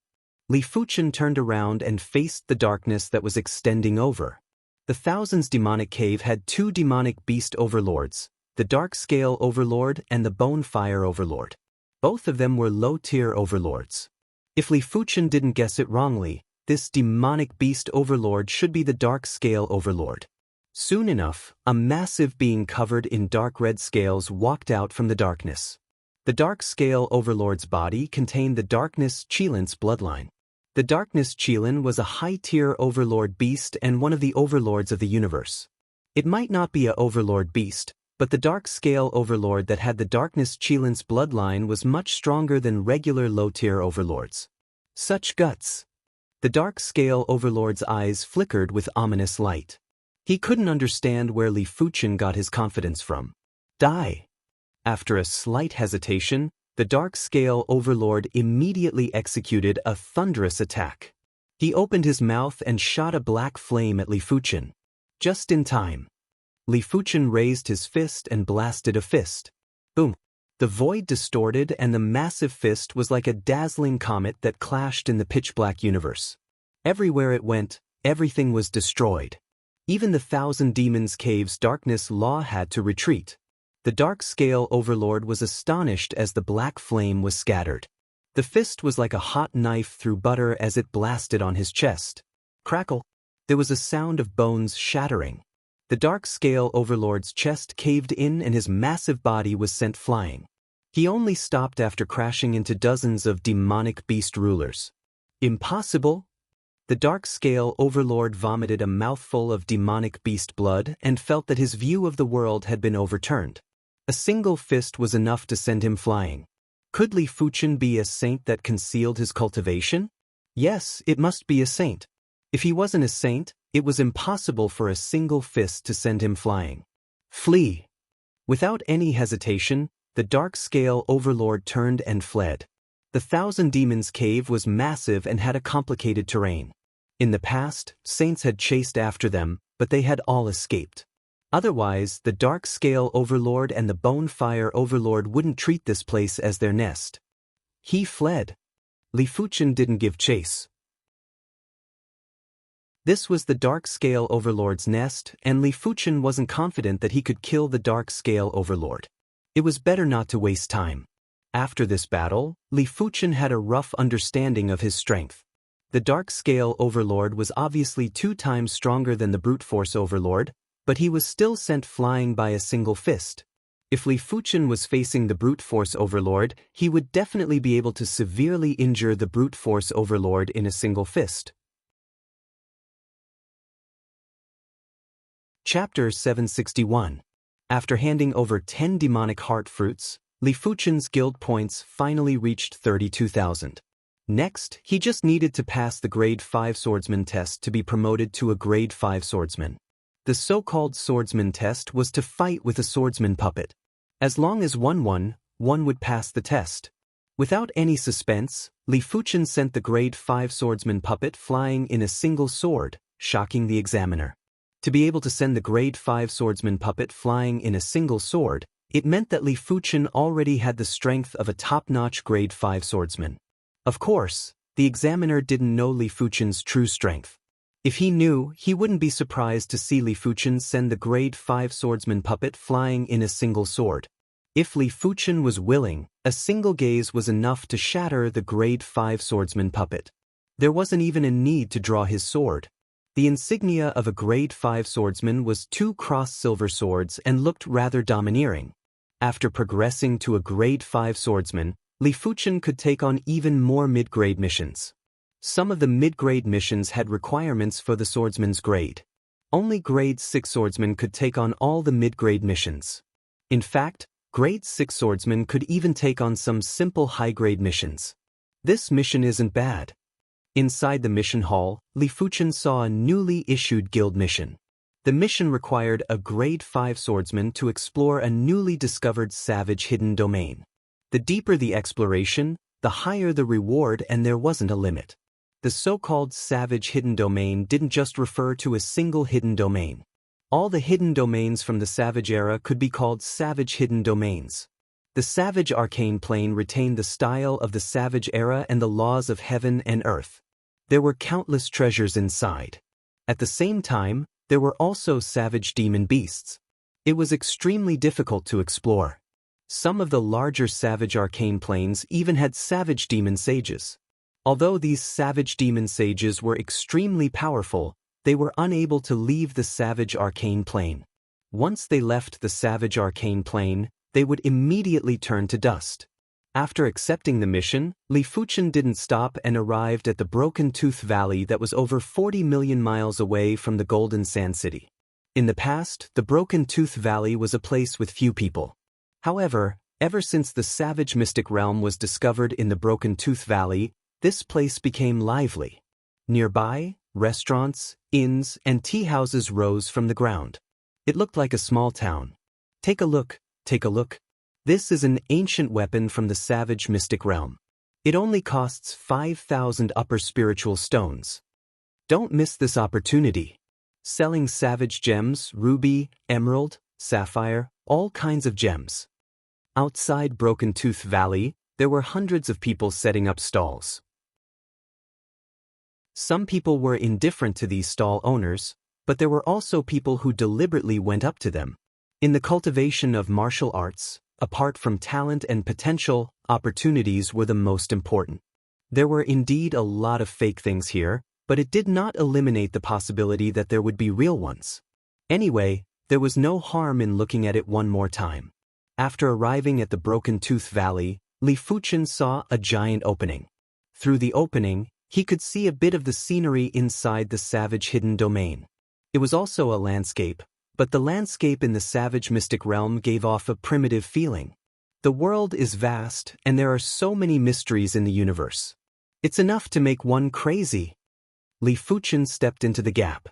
Li Fuchen turned around and faced the darkness that was extending over. The Thousands Demonic Cave had 2 demonic beast overlords, the Dark Scale Overlord and the Bone Fire Overlord. Both of them were low-tier overlords. If Li Fuchen didn't guess it wrongly, this demonic beast overlord should be the Dark Scale Overlord. Soon enough, a massive being covered in dark red scales walked out from the darkness. The Dark Scale Overlord's body contained the Darkness Qilin's bloodline. The Darkness Qilin was a high-tier overlord beast and one of the overlords of the universe. It might not be a overlord beast, but the Dark Scale Overlord that had the Darkness Qilin's bloodline was much stronger than regular low-tier overlords. Such guts! The Dark Scale Overlord's eyes flickered with ominous light. He couldn't understand where Li Fuchen got his confidence from. Die! After a slight hesitation, the Dark Scale Overlord immediately executed a thunderous attack. He opened his mouth and shot a black flame at Li Fuchen. Just in time. Li Fuchen raised his fist and blasted a fist. Boom! The void distorted and the massive fist was like a dazzling comet that clashed in the pitch-black universe. Everywhere it went, everything was destroyed. Even the 1,000 Demons Cave's darkness law had to retreat. The Dark Scale Overlord was astonished as the black flame was scattered. The fist was like a hot knife through butter as it blasted on his chest. Crackle! There was a sound of bones shattering. The Dark Scale Overlord's chest caved in and his massive body was sent flying. He only stopped after crashing into dozens of demonic beast rulers. Impossible! The Dark Scale Overlord vomited a mouthful of demonic beast blood and felt that his view of the world had been overturned. A single fist was enough to send him flying. Could Li Fuchen be a saint that concealed his cultivation? Yes, it must be a saint. If he wasn't a saint, it was impossible for a single fist to send him flying. Flee! Without any hesitation, the Dark Scale Overlord turned and fled. The 1,000 Demons Cave was massive and had a complicated terrain. In the past, saints had chased after them, but they had all escaped. Otherwise, the Dark Scale Overlord and the Bone Fire Overlord wouldn't treat this place as their nest. He fled. Li Fuchen didn't give chase. This was the Dark Scale Overlord's nest, and Li Fuchen wasn't confident that he could kill the Dark Scale Overlord. It was better not to waste time. After this battle, Li Fuchen had a rough understanding of his strength. The Dark Scale Overlord was obviously 2 times stronger than the Brute Force Overlord, but he was still sent flying by a single fist. If Li Fuchen was facing the Brute Force Overlord, he would definitely be able to severely injure the Brute Force Overlord in a single fist. Chapter 761. After handing over 10 demonic heart fruits, Li Fuchen's guild points finally reached 32,000. Next, he just needed to pass the Grade 5 Swordsman test to be promoted to a Grade 5 Swordsman. The so-called Swordsman test was to fight with a swordsman puppet. As long as one would pass the test. Without any suspense, Li Fuchen sent the Grade 5 Swordsman puppet flying in a single sword, shocking the examiner. To be able to send the Grade 5 Swordsman puppet flying in a single sword, it meant that Li Fuchen already had the strength of a top-notch Grade 5 swordsman. Of course, the examiner didn't know Li Fuchen's true strength. If he knew, he wouldn't be surprised to see Li Fuchen send the Grade 5 Swordsman puppet flying in a single sword. If Li Fuchen was willing, a single gaze was enough to shatter the Grade 5 Swordsman puppet. There wasn't even a need to draw his sword. The insignia of a grade 5 swordsman was 2 crossed silver swords and looked rather domineering. After progressing to a grade 5 swordsman, Li Fuchen could take on even more mid-grade missions. Some of the mid-grade missions had requirements for the swordsman's grade. Only grade 6 swordsmen could take on all the mid-grade missions. In fact, grade 6 swordsmen could even take on some simple high-grade missions. This mission isn't bad. Inside the mission hall, Li Fuchen saw a newly issued guild mission. The mission required a grade 5 swordsman to explore a newly discovered savage hidden domain. The deeper the exploration, the higher the reward, and there wasn't a limit. The so-called savage hidden domain didn't just refer to a single hidden domain. All the hidden domains from the Savage era could be called savage hidden domains. The Savage Arcane Plane retained the style of the Savage era and the laws of heaven and earth. There were countless treasures inside. At the same time, there were also savage demon beasts. It was extremely difficult to explore. Some of the larger Savage Arcane Planes even had savage demon sages. Although these savage demon sages were extremely powerful, they were unable to leave the Savage Arcane Plane. Once they left the Savage Arcane Plane, they would immediately turn to dust. After accepting the mission, Li Fuchen didn't stop and arrived at the Broken Tooth Valley that was over 40 million miles away from the Golden Sand City. In the past, the Broken Tooth Valley was a place with few people. However, ever since the Savage Mystic Realm was discovered in the Broken Tooth Valley, this place became lively. Nearby, restaurants, inns, and tea houses rose from the ground. It looked like a small town. Take a look, take a look. This is an ancient weapon from the Savage Mystic Realm. It only costs 5,000 upper spiritual stones. Don't miss this opportunity. Selling savage gems, ruby, emerald, sapphire, all kinds of gems. Outside Broken Tooth Valley, there were hundreds of people setting up stalls. Some people were indifferent to these stall owners, but there were also people who deliberately went up to them. In the cultivation of martial arts, apart from talent and potential, opportunities were the most important. There were indeed a lot of fake things here, but it did not eliminate the possibility that there would be real ones. Anyway, there was no harm in looking at it one more time. After arriving at the Broken Tooth Valley, Li Fuchen saw a giant opening. Through the opening, he could see a bit of the scenery inside the Savage Hidden Domain. It was also a landscape, but the landscape in the Savage Mystic Realm gave off a primitive feeling. The world is vast, and there are so many mysteries in the universe. It's enough to make one crazy. Li Fuchen stepped into the gap.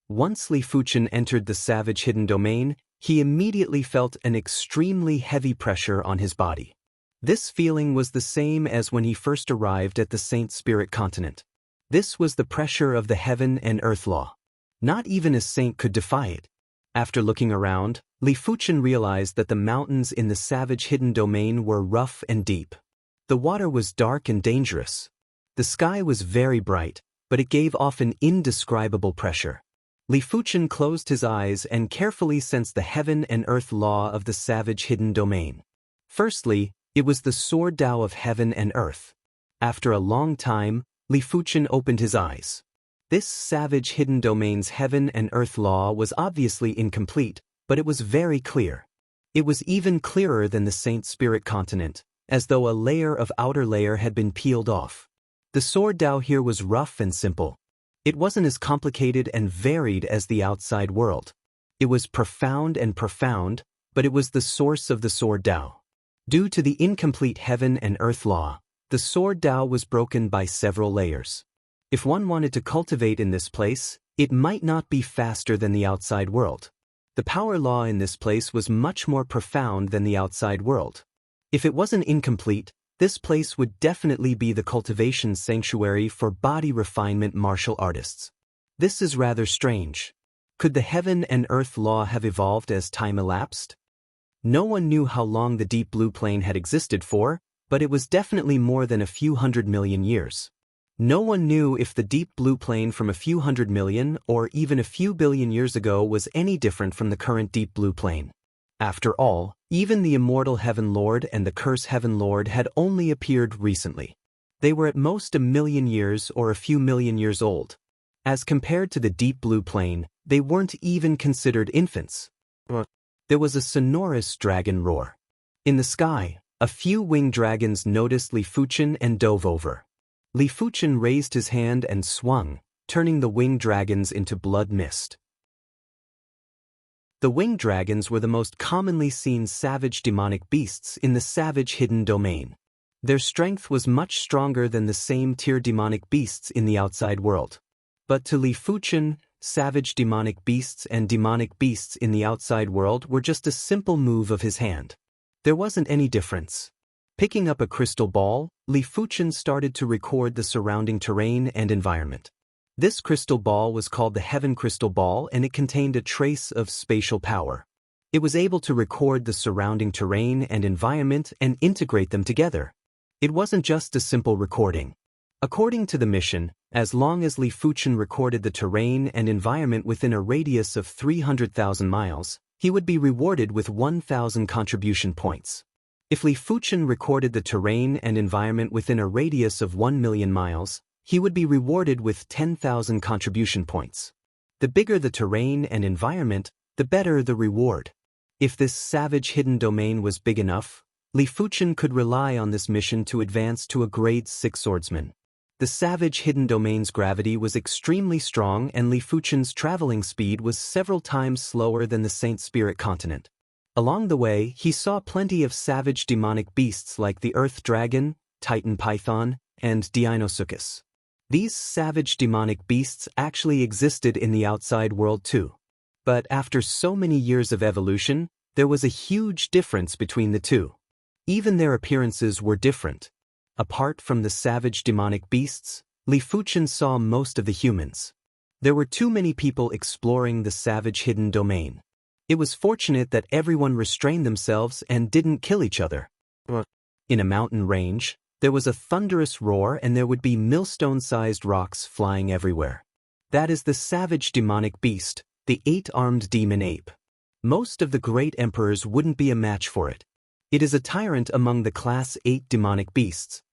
Once Li Fuchen entered the Savage Hidden Domain, he immediately felt an extremely heavy pressure on his body. This feeling was the same as when he first arrived at the Saint Spirit continent. This was the pressure of the heaven and earth law. Not even a saint could defy it. After looking around, Li Fuchen realized that the mountains in the Savage Hidden Domain were rough and deep. The water was dark and dangerous. The sky was very bright, but it gave off an indescribable pressure. Li Fuchen closed his eyes and carefully sensed the heaven and earth law of the Savage Hidden Domain. Firstly, it was the sword Dao of heaven and earth. After a long time, Li Fuchen opened his eyes. This Savage Hidden Domain's heaven and earth law was obviously incomplete, but it was very clear. It was even clearer than the Saint Spirit continent, as though a layer of outer layer had been peeled off. The sword Dao here was rough and simple. It wasn't as complicated and varied as the outside world. It was profound, but it was the source of the sword Dao. Due to the incomplete heaven and earth law, the sword Dao was broken by several layers. If one wanted to cultivate in this place, it might not be faster than the outside world. The power law in this place was much more profound than the outside world. If it wasn't incomplete, this place would definitely be the cultivation sanctuary for body refinement martial artists. This is rather strange. Could the heaven and earth law have evolved as time elapsed? No one knew how long the deep blue plane had existed for, but it was definitely more than a few 100 million years. No one knew if the deep blue plane from a few 100 million or even a few billion years ago was any different from the current deep blue plane. After all, even the Immortal Heaven Lord and the Curse Heaven Lord had only appeared recently. They were at most 1 million years or a few million years old. As compared to the deep blue plain, they weren't even considered infants. There was a sonorous dragon roar. In the sky, a few winged dragons noticed Li Fuchen and dove over. Li Fuchen raised his hand and swung, turning the winged dragons into blood mist. The winged dragons were the most commonly seen savage demonic beasts in the savage hidden domain. Their strength was much stronger than the same tier demonic beasts in the outside world. But to Li Fuchen, savage demonic beasts and demonic beasts in the outside world were just a simple move of his hand. There wasn't any difference. Picking up a crystal ball, Li Fuchen started to record the surrounding terrain and environment. This crystal ball was called the Heaven Crystal Ball, and it contained a trace of spatial power. It was able to record the surrounding terrain and environment and integrate them together. It wasn't just a simple recording. According to the mission, as long as Li Fuchen recorded the terrain and environment within a radius of 300,000 miles, he would be rewarded with 1,000 contribution points. If Li Fuchen recorded the terrain and environment within a radius of 1 million miles, he would be rewarded with 10,000 contribution points. The bigger the terrain and environment, the better the reward. If this savage hidden domain was big enough, Li Fuchen could rely on this mission to advance to a grade 6 swordsman. The savage hidden domain's gravity was extremely strong, and Li Fuchen's traveling speed was several times slower than the Saint Spirit continent. Along the way, he saw plenty of savage demonic beasts like the Earth Dragon, Titan Python, and Deinosuchus. These savage demonic beasts actually existed in the outside world too. But after so many years of evolution, there was a huge difference between the two. Even their appearances were different. Apart from the savage demonic beasts, Li Fuchen saw most of the humans. There were too many people exploring the savage hidden domain. It was fortunate that everyone restrained themselves and didn't kill each other. In a mountain range, there was a thunderous roar, and there would be millstone-sized rocks flying everywhere. That is the savage demonic beast, the 8-armed demon ape. Most of the great emperors wouldn't be a match for it. It is a tyrant among the class 8 demonic beasts.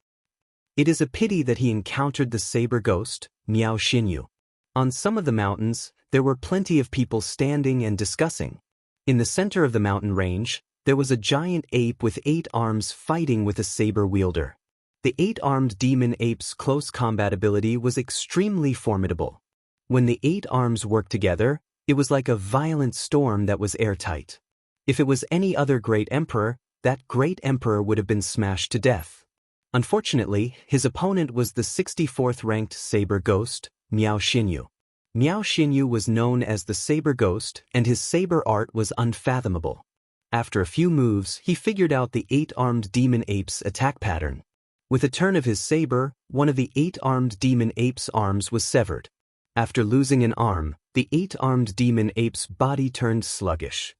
It is a pity that he encountered the saber ghost, Miao Xinyu. On some of the mountains, there were plenty of people standing and discussing. In the center of the mountain range, there was a giant ape with 8 arms fighting with a saber wielder. The 8-armed demon ape's close combat ability was extremely formidable. When the 8 arms worked together, it was like a violent storm that was airtight. If it was any other great emperor, that great emperor would have been smashed to death. Unfortunately, his opponent was the 64th ranked saber ghost, Miao Xinyu. Miao Xinyu was known as the saber ghost, and his saber art was unfathomable. After a few moves, he figured out the 8-armed demon ape's attack pattern. With a turn of his saber, one of the 8-armed demon ape's arms was severed. After losing an arm, the 8-armed demon ape's body turned sluggish.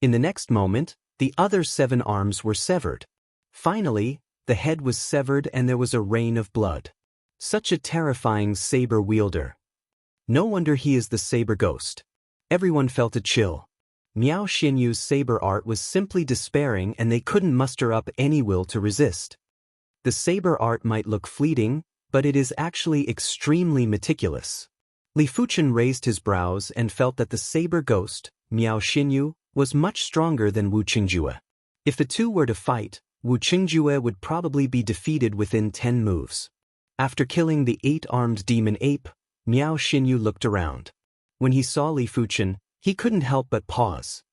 In the next moment, the other 7 arms were severed. Finally, the head was severed and there was a rain of blood. Such a terrifying saber wielder. No wonder he is the saber ghost. Everyone felt a chill. Miao Xinyu's saber art was simply despairing, and they couldn't muster up any will to resist. The saber art might look fleeting, but it is actually extremely meticulous. Li Fuchen raised his brows and felt that the saber ghost, Miao Xinyu, was much stronger than Wu Qingjue. If the two were to fight, Wu Qingjue would probably be defeated within 10 moves. After killing the 8-armed demon ape, Miao Xinyu looked around. When he saw Li Fuchen, he couldn't help but pause.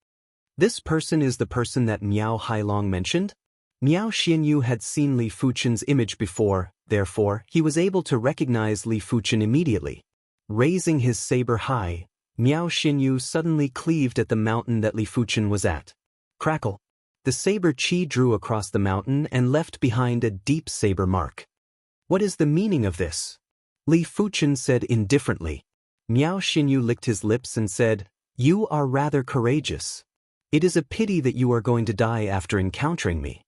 This person is the person that Miao Hailong mentioned? Miao Xinyu had seen Li Fuchen's image before, therefore, he was able to recognize Li Fuchen immediately. Raising his saber high, Miao Xinyu suddenly cleaved at the mountain that Li Fuchen was at. Crackle! The saber chi drew across the mountain and left behind a deep saber mark. What is the meaning of this? Li Fuchen said indifferently. Miao Xinyu licked his lips and said, "You are rather courageous. It is a pity that you are going to die after encountering me."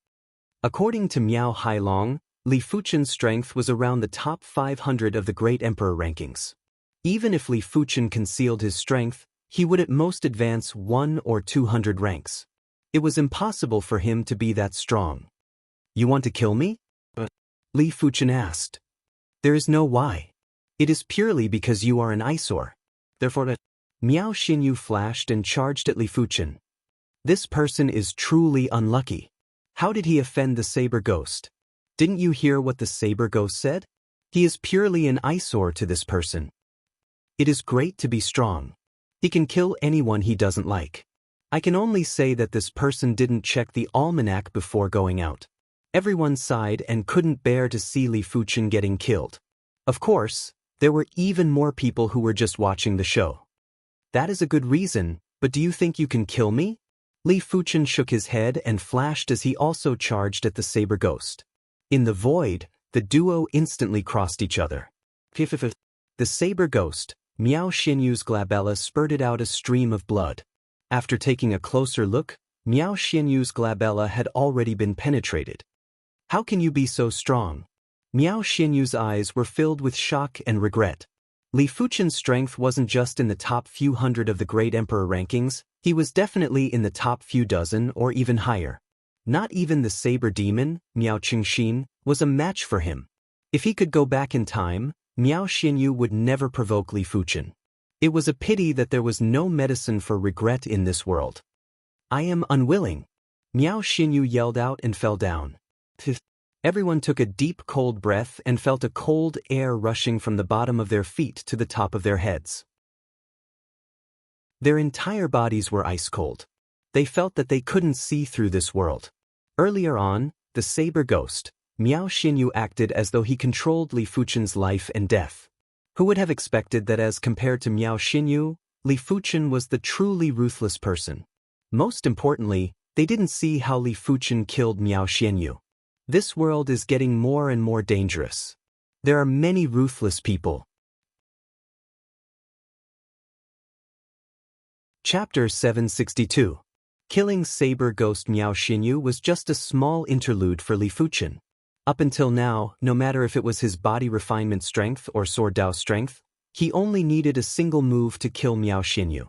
According to Miao Hailong, Li Fuchen's strength was around the top 500 of the Great Emperor rankings. Even if Li Fuchen concealed his strength, he would at most advance 100 or 200 ranks. It was impossible for him to be that strong. "You want to kill me?" Li Fuchen asked. "There is no why. It is purely because you are an eyesore. Therefore, Miao Xinyu flashed and charged at Li Fuchen. This person is truly unlucky. How did he offend the saber ghost? Didn't you hear what the saber ghost said? He is purely an eyesore to this person. It is great to be strong. He can kill anyone he doesn't like. I can only say that this person didn't check the almanac before going out. Everyone sighed and couldn't bear to see Li Fuchen getting killed. Of course, there were even more people who were just watching the show. That is a good reason, but do you think you can kill me? Li Fuchen shook his head and flashed as he also charged at the saber ghost. In the void, the duo instantly crossed each other. The saber ghost, Miao Xinyu's glabella spurted out a stream of blood. After taking a closer look, Miao Xinyu's glabella had already been penetrated. How can you be so strong? Miao Xinyu's eyes were filled with shock and regret. Li Fuchen's strength wasn't just in the top few hundred of the Great Emperor rankings, he was definitely in the top few dozen or even higher. Not even the saber demon, Miao Qingxin, was a match for him. If he could go back in time, Miao Xinyu would never provoke Li Fuchen. It was a pity that there was no medicine for regret in this world. I am unwilling. Miao Xinyu yelled out and fell down. Everyone took a deep cold breath and felt a cold air rushing from the bottom of their feet to the top of their heads. Their entire bodies were ice cold. They felt that they couldn't see through this world. Earlier on, the saber ghost, Miao Xinyu, acted as though he controlled Li Fuchen's life and death. Who would have expected that as compared to Miao Xinyu, Li Fuchen was the truly ruthless person? Most importantly, they didn't see how Li Fuchen killed Miao Xinyu. This world is getting more and more dangerous. There are many ruthless people. Chapter 762. Killing saber ghost Miao Xinyu was just a small interlude for Li Fuchen. Up until now, no matter if it was his body refinement strength or sword Dao strength, he only needed a single move to kill Miao Xinyu.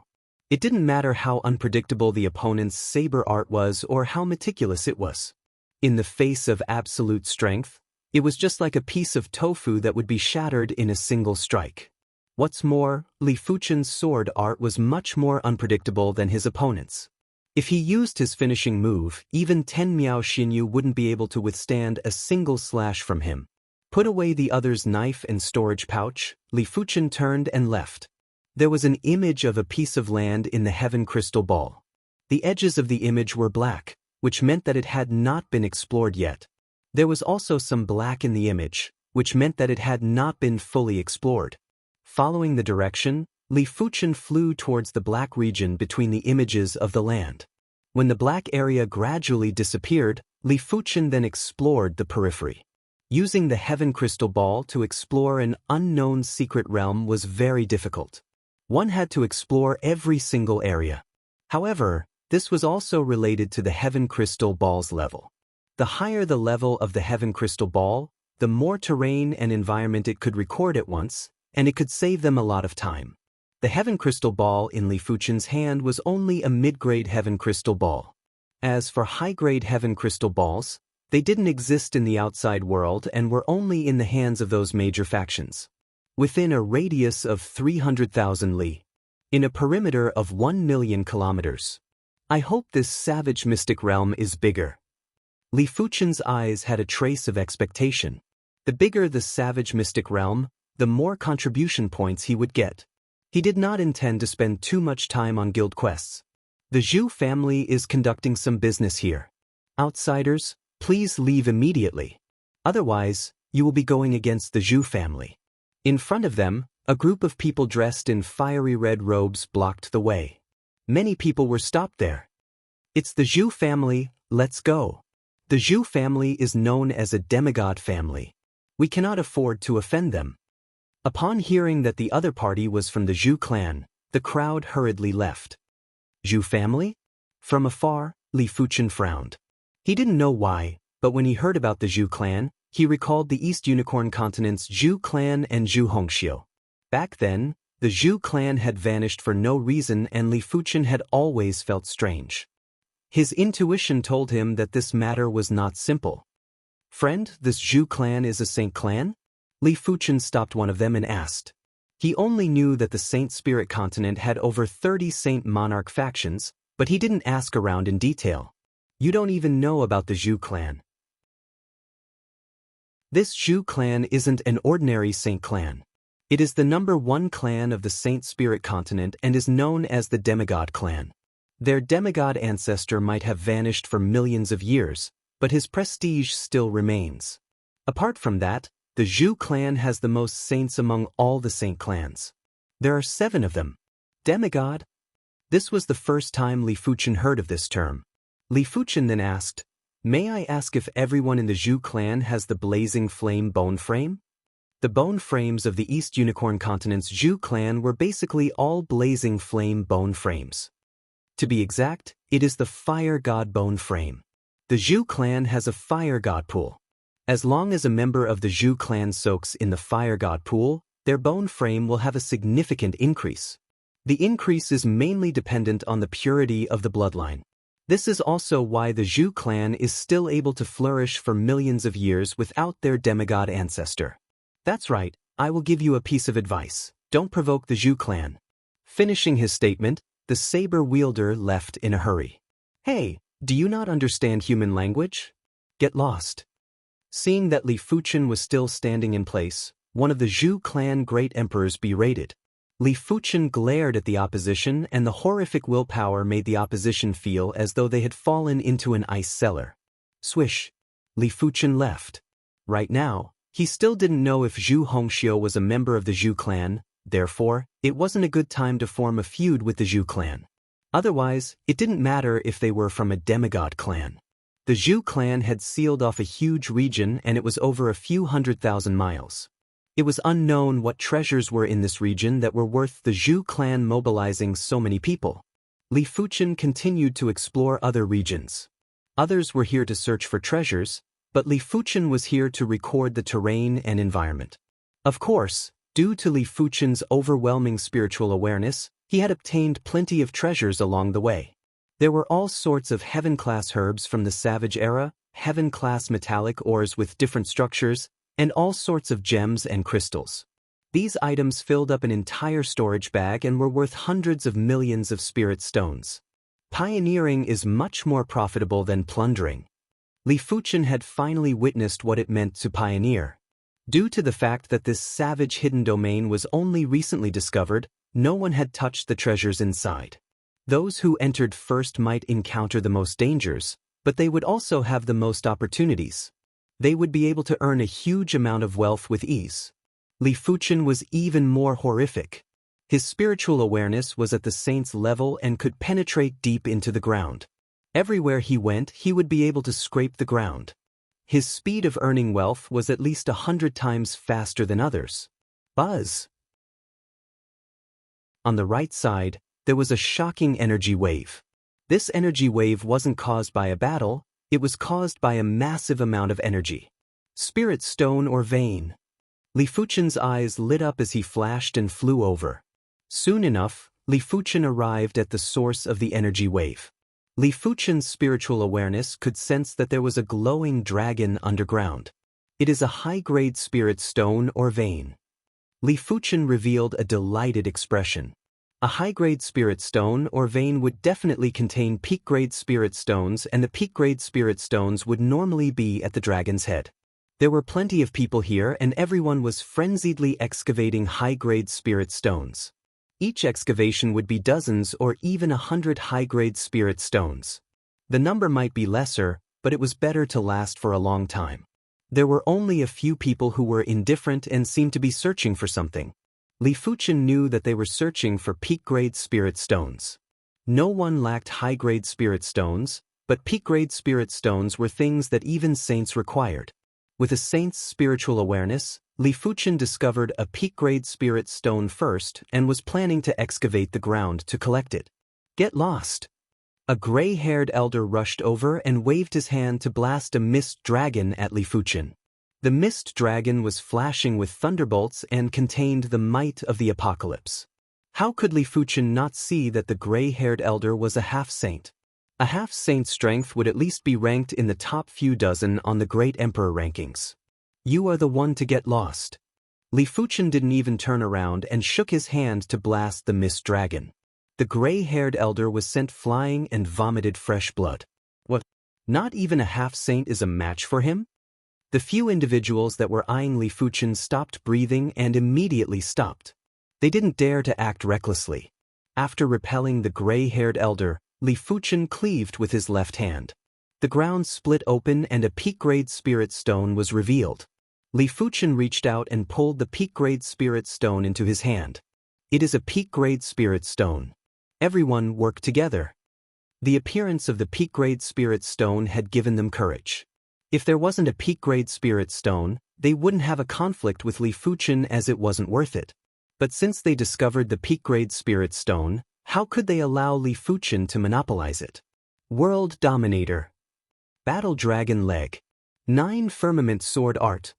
It didn't matter how unpredictable the opponent's saber art was or how meticulous it was. In the face of absolute strength, it was just like a piece of tofu that would be shattered in a single strike. What's more, Li Fuchen's sword art was much more unpredictable than his opponent's. If he used his finishing move, even 10 Miao Xinyu wouldn't be able to withstand a single slash from him. Put away the other's knife and storage pouch, Li Fuchen turned and left. There was an image of a piece of land in the heaven crystal ball. The edges of the image were black, which meant that it had not been explored yet. There was also some black in the image, which meant that it had not been fully explored. Following the direction, Li Fuchen flew towards the black region between the images of the land. When the black area gradually disappeared, Li Fuchen then explored the periphery. Using the heaven crystal ball to explore an unknown secret realm was very difficult. One had to explore every single area. However, this was also related to the heaven crystal ball's level. The higher the level of the heaven crystal ball, the more terrain and environment it could record at once, and it could save them a lot of time. The heaven crystal ball in Li Fuchen's hand was only a mid-grade heaven crystal ball. As for high-grade heaven crystal balls, they didn't exist in the outside world and were only in the hands of those major factions. Within a radius of 300,000 li, in a perimeter of 1 million kilometers. I hope this savage mystic realm is bigger. Li Fuchen's eyes had a trace of expectation. The bigger the savage mystic realm, the more contribution points he would get. He did not intend to spend too much time on guild quests. The Zhu family is conducting some business here. Outsiders, please leave immediately. Otherwise, you will be going against the Zhu family. In front of them, a group of people dressed in fiery red robes blocked the way. Many people were stopped there. It's the Zhu family, let's go. The Zhu family is known as a demigod family. We cannot afford to offend them. Upon hearing that the other party was from the Zhu clan, the crowd hurriedly left. Zhu family? From afar, Li Fuchen frowned. He didn't know why, but when he heard about the Zhu clan, he recalled the East Unicorn Continent's Zhu clan and Zhu Hongxiu. Back then, the Zhu clan had vanished for no reason and Li Fuchen had always felt strange. His intuition told him that this matter was not simple. Friend, this Zhu clan is a saint clan? Li Fuchen stopped one of them and asked. He only knew that the Saint Spirit continent had over 30 Saint Monarch factions, but he didn't ask around in detail. You don't even know about the Zhu clan. This Zhu clan isn't an ordinary Saint clan. It is the #1 clan of the Saint Spirit continent and is known as the Demigod clan. Their demigod ancestor might have vanished for millions of years, but his prestige still remains. Apart from that, the Zhu clan has the most saints among all the saint clans. There are 7 of them. Demigod? This was the first time Li Fuchen heard of this term. Li Fuchen then asked, "May I ask if everyone in the Zhu clan has the blazing flame bone frame?" The bone frames of the East Unicorn Continent's Zhu clan were basically all blazing flame bone frames. To be exact, it is the fire god bone frame. The Zhu clan has a fire god pool. As long as a member of the Zhu clan soaks in the fire god pool, their bone frame will have a significant increase. The increase is mainly dependent on the purity of the bloodline. This is also why the Zhu clan is still able to flourish for millions of years without their demigod ancestor. That's right, I will give you a piece of advice. Don't provoke the Zhu clan. Finishing his statement, the saber wielder left in a hurry. Hey, do you not understand human language? Get lost. Seeing that Li Fuchen was still standing in place, one of the Zhu clan great emperors berated. Li Fuchen glared at the opposition, and the horrific willpower made the opposition feel as though they had fallen into an ice cellar. Swish. Li Fuchen left. Right now, he still didn't know if Zhu Hongxiu was a member of the Zhu clan, therefore, it wasn't a good time to form a feud with the Zhu clan. Otherwise, it didn't matter if they were from a demigod clan. The Zhu clan had sealed off a huge region and it was over a few 100,000 miles. It was unknown what treasures were in this region that were worth the Zhu clan mobilizing so many people. Li Fuchen continued to explore other regions. Others were here to search for treasures, but Li Fuchen was here to record the terrain and environment. Of course, due to Li Fuchen's overwhelming spiritual awareness, he had obtained plenty of treasures along the way. There were all sorts of heaven-class herbs from the Savage era, heaven-class metallic ores with different structures, and all sorts of gems and crystals. These items filled up an entire storage bag and were worth hundreds of millions of spirit stones. Pioneering is much more profitable than plundering. Li Fuchen had finally witnessed what it meant to pioneer. Due to the fact that this savage hidden domain was only recently discovered, no one had touched the treasures inside. Those who entered first might encounter the most dangers, but they would also have the most opportunities. They would be able to earn a huge amount of wealth with ease. Li Fuchen was even more horrific. His spiritual awareness was at the saint's level and could penetrate deep into the ground. Everywhere he went, he would be able to scrape the ground. His speed of earning wealth was at least 100 times faster than others. Buzz! On the right side, there was a shocking energy wave. This energy wave wasn't caused by a battle, it was caused by a massive amount of energy. Spirit stone or vein. Li Fuchen's eyes lit up as he flashed and flew over. Soon enough, Li Fuchen arrived at the source of the energy wave. Li Fuchen's spiritual awareness could sense that there was a glowing dragon underground. It is a high-grade spirit stone or vein. Li Fuchen revealed a delighted expression. A high-grade spirit stone or vein would definitely contain peak-grade spirit stones, and the peak-grade spirit stones would normally be at the dragon's head. There were plenty of people here and everyone was frenziedly excavating high-grade spirit stones. Each excavation would be dozens or even 100 high-grade spirit stones. The number might be lesser, but it was better to last for a long time. There were only a few people who were indifferent and seemed to be searching for something. Li Fuchen knew that they were searching for peak-grade spirit stones. No one lacked high-grade spirit stones, but peak-grade spirit stones were things that even saints required. With a saint's spiritual awareness, Li Fuchen discovered a peak-grade spirit stone first and was planning to excavate the ground to collect it. Get lost! A gray-haired elder rushed over and waved his hand to blast a mist dragon at Li Fuchen. The mist dragon was flashing with thunderbolts and contained the might of the apocalypse. How could Li Fuchen not see that the gray-haired elder was a half-saint? A half-saint's strength would at least be ranked in the top few dozen on the Great Emperor rankings. You are the one to get lost. Li Fuchen didn't even turn around and shook his hand to blast the mist dragon. The gray-haired elder was sent flying and vomited fresh blood. What? Not even a half-saint is a match for him? The few individuals that were eyeing Li Fuchen stopped breathing and immediately stopped. They didn't dare to act recklessly. After repelling the gray-haired elder, Li Fuchen cleaved with his left hand. The ground split open and a peak-grade spirit stone was revealed. Li Fuchen reached out and pulled the peak-grade spirit stone into his hand. It is a peak-grade spirit stone. Everyone worked together. The appearance of the peak-grade spirit stone had given them courage. If there wasn't a peak-grade spirit stone, they wouldn't have a conflict with Li Fuchen as it wasn't worth it. But since they discovered the peak-grade spirit stone, how could they allow Li Fuchen to monopolize it? World Dominator. Battle Dragon Leg. 9 Firmament Sword Art.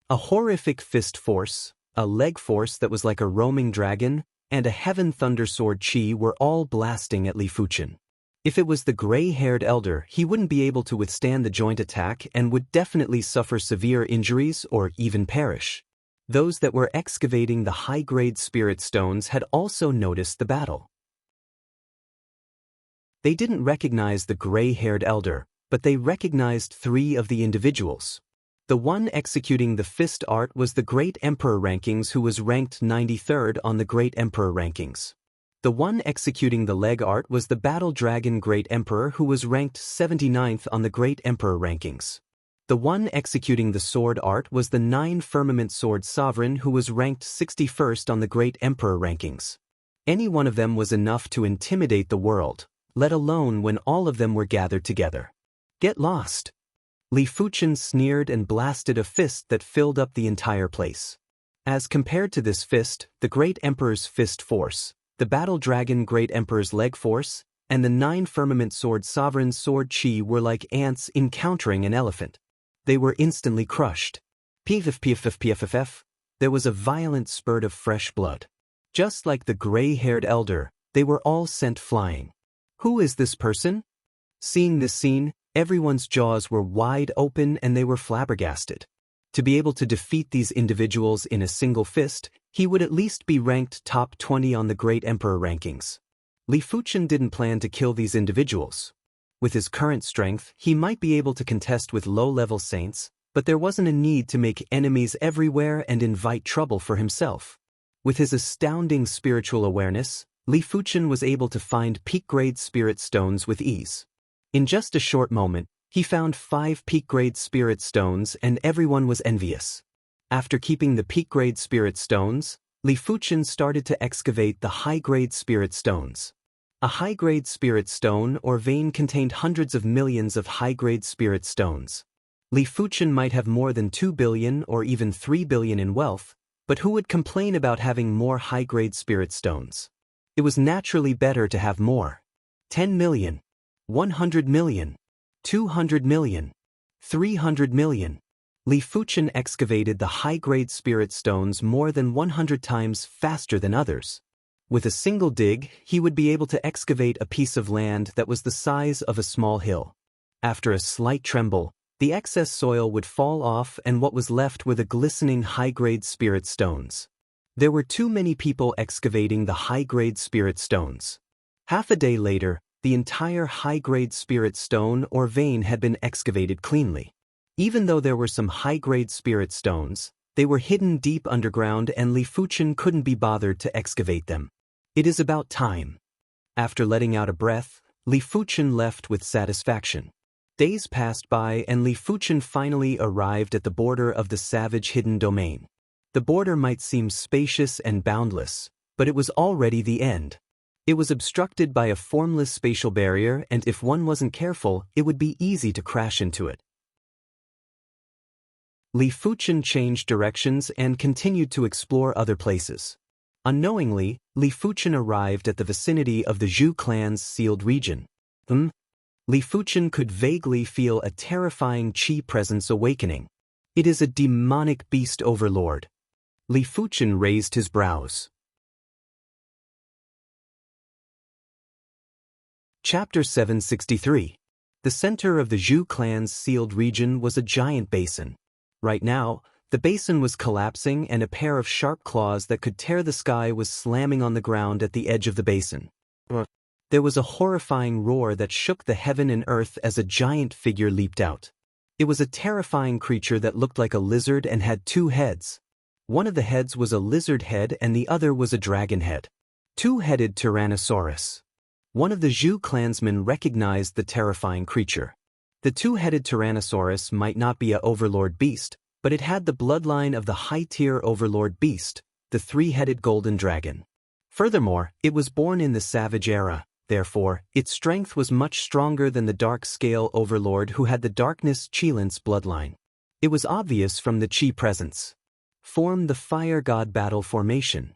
A horrific fist force, a leg force that was like a roaming dragon, and a heaven thunder sword chi were all blasting at Li Fuchen. If it was the gray-haired elder, he wouldn't be able to withstand the joint attack and would definitely suffer severe injuries or even perish. Those that were excavating the high-grade spirit stones had also noticed the battle. They didn't recognize the gray-haired elder, but they recognized 3 of the individuals. The one executing the fist art was the Great Emperor Rankings, who was ranked 93rd on the Great Emperor Rankings. The one executing the leg art was the Battle Dragon Great Emperor, who was ranked 79th on the Great Emperor Rankings. The one executing the sword art was the 9 Firmament Sword Sovereign, who was ranked 61st on the Great Emperor Rankings. Any one of them was enough to intimidate the world, let alone when all of them were gathered together. Get lost. Li Fuchen sneered and blasted a fist that filled up the entire place. As compared to this fist, the Great Emperor's fist force, the Battle Dragon Great Emperor's leg force, and the 9 Firmament Sword Sovereign's sword chi were like ants encountering an elephant. They were instantly crushed. Pff. There was a violent spurt of fresh blood. Just like the gray-haired elder, they were all sent flying. Who is this person? Seeing this scene, everyone's jaws were wide open and they were flabbergasted. To be able to defeat these individuals in a single fist, he would at least be ranked top 20 on the Great Emperor Rankings. Li Fuchen didn't plan to kill these individuals. With his current strength, he might be able to contest with low-level saints, but there wasn't a need to make enemies everywhere and invite trouble for himself. With his astounding spiritual awareness, Li Fuchen was able to find peak-grade spirit stones with ease. In just a short moment, he found 5 peak-grade spirit stones and everyone was envious. After keeping the peak-grade spirit stones, Li Fuchen started to excavate the high-grade spirit stones. A high-grade spirit stone or vein contained hundreds of millions of high-grade spirit stones. Li Fuchen might have more than 2 billion or even 3 billion in wealth, but who would complain about having more high-grade spirit stones? It was naturally better to have more. 10 million. 100 million, 200 million, 300 million. Li Fuchen excavated the high-grade spirit stones more than 100 times faster than others. With a single dig, he would be able to excavate a piece of land that was the size of a small hill. After a slight tremble, the excess soil would fall off and what was left were the glistening high-grade spirit stones. There were too many people excavating the high-grade spirit stones. Half a day later, the entire high-grade spirit stone or vein had been excavated cleanly. Even though there were some high-grade spirit stones, they were hidden deep underground and Li Fuchen couldn't be bothered to excavate them. It is about time. After letting out a breath, Li Fuchen left with satisfaction. Days passed by and Li Fuchen finally arrived at the border of the savage hidden domain. The border might seem spacious and boundless, but it was already the end. It was obstructed by a formless spatial barrier and if one wasn't careful, it would be easy to crash into it. Li Fuchen changed directions and continued to explore other places. Unknowingly, Li Fuchen arrived at the vicinity of the Zhu clan's sealed region. Li Fuchen could vaguely feel a terrifying chi presence awakening. It is a demonic beast overlord. Li Fuchen raised his brows. Chapter 763. The center of the Zhu clan's sealed region was a giant basin. Right now, The basin was collapsing and a pair of sharp claws that could tear the sky was slamming on the ground at the edge of the basin. There was a horrifying roar that shook the heaven and earth as a giant figure leaped out. It was a terrifying creature that looked like a lizard and had two heads. One of the heads was a lizard head and the other was a dragon head. Two-headed Tyrannosaurus. One of the Zhou clansmen recognized the terrifying creature. The two-headed Tyrannosaurus might not be a overlord beast, but it had the bloodline of the high-tier overlord beast, the three-headed golden dragon. Furthermore, it was born in the Savage Era, therefore, its strength was much stronger than the dark-scale overlord who had the darkness Qilance bloodline. It was obvious from the Qi presence. Form the Fire God Battle Formation.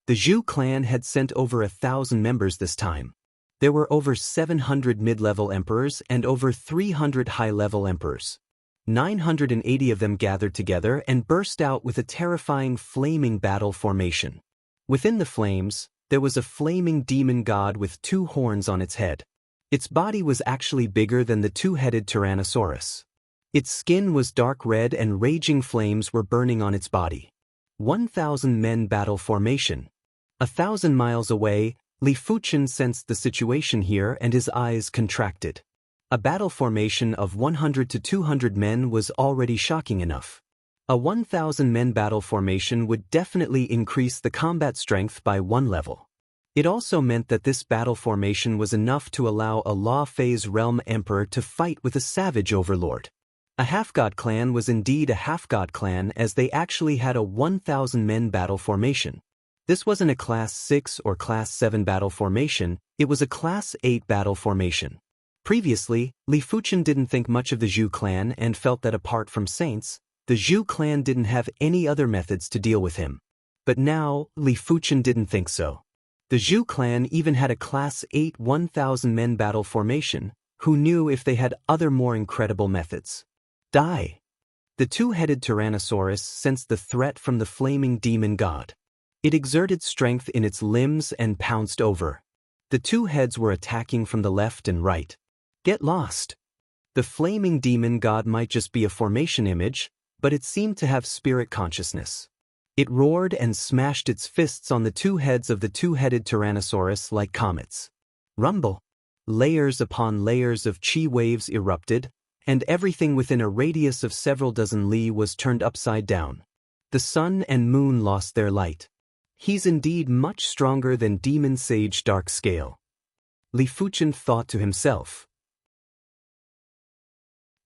The Zhou clan had sent over 1,000 members this time. There were over 700 mid-level emperors and over 300 high-level emperors. 980 of them gathered together and burst out with a terrifying flaming battle formation. Within the flames, there was a flaming demon god with two horns on its head. Its body was actually bigger than the two-headed Tyrannosaurus. Its skin was dark red and raging flames were burning on its body. 1,000 men battle formation. 1,000 miles away, Li Fuchen sensed the situation here and his eyes contracted. A battle formation of 100 to 200 men was already shocking enough. A 1,000 men battle formation would definitely increase the combat strength by one level. It also meant that this battle formation was enough to allow a Law Phase Realm Emperor to fight with a savage overlord. A half-god clan was indeed a half-god clan as they actually had a 1,000 men battle formation. This wasn't a Class 6 or Class 7 battle formation, it was a Class 8 battle formation. Previously, Li Fuchen didn't think much of the Zhou clan and felt that apart from saints, the Zhou clan didn't have any other methods to deal with him. But now, Li Fuchen didn't think so. The Zhou clan even had a Class 8 1,000 men battle formation, who knew if they had other more incredible methods. Die! The two-headed Tyrannosaurus sensed the threat from the flaming demon god. It exerted strength in its limbs and pounced over. The two heads were attacking from the left and right. Get lost! The flaming demon god might just be a formation image, but it seemed to have spirit consciousness. It roared and smashed its fists on the two heads of the two-headed Tyrannosaurus like comets. Rumble! Layers upon layers of chi waves erupted, and everything within a radius of several dozen li was turned upside down. The sun and moon lost their light. He's indeed much stronger than Demon Sage Dark Scale. Li Fuchen thought to himself.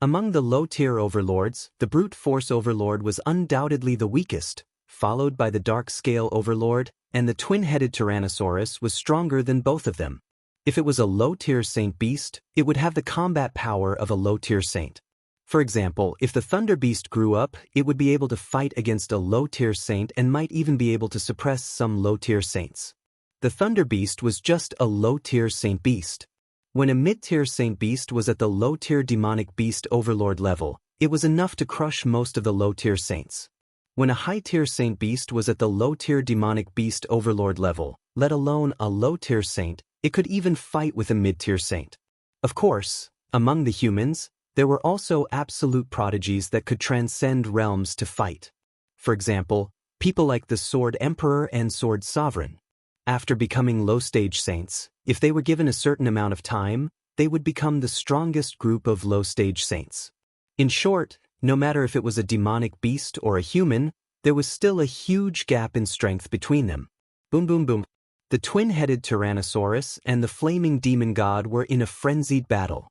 Among the low-tier overlords, the brute force overlord was undoubtedly the weakest, followed by the dark scale overlord, and the twin-headed Tyrannosaurus was stronger than both of them. If it was a low-tier saint beast, it would have the combat power of a low-tier saint. For example, if the Thunder Beast grew up, it would be able to fight against a low-tier saint and might even be able to suppress some low-tier saints. The Thunder Beast was just a low-tier saint beast. When a mid-tier saint beast was at the low-tier demonic beast overlord level, it was enough to crush most of the low-tier saints. When a high-tier saint beast was at the low-tier demonic beast overlord level, let alone a low-tier saint, it could even fight with a mid-tier saint. Of course, among the humans, there were also absolute prodigies that could transcend realms to fight. For example, people like the Sword Emperor and Sword Sovereign. After becoming low-stage saints, if they were given a certain amount of time, they would become the strongest group of low-stage saints. In short, no matter if it was a demonic beast or a human, there was still a huge gap in strength between them. Boom boom boom. The twin-headed Tyrannosaurus and the flaming demon god were in a frenzied battle.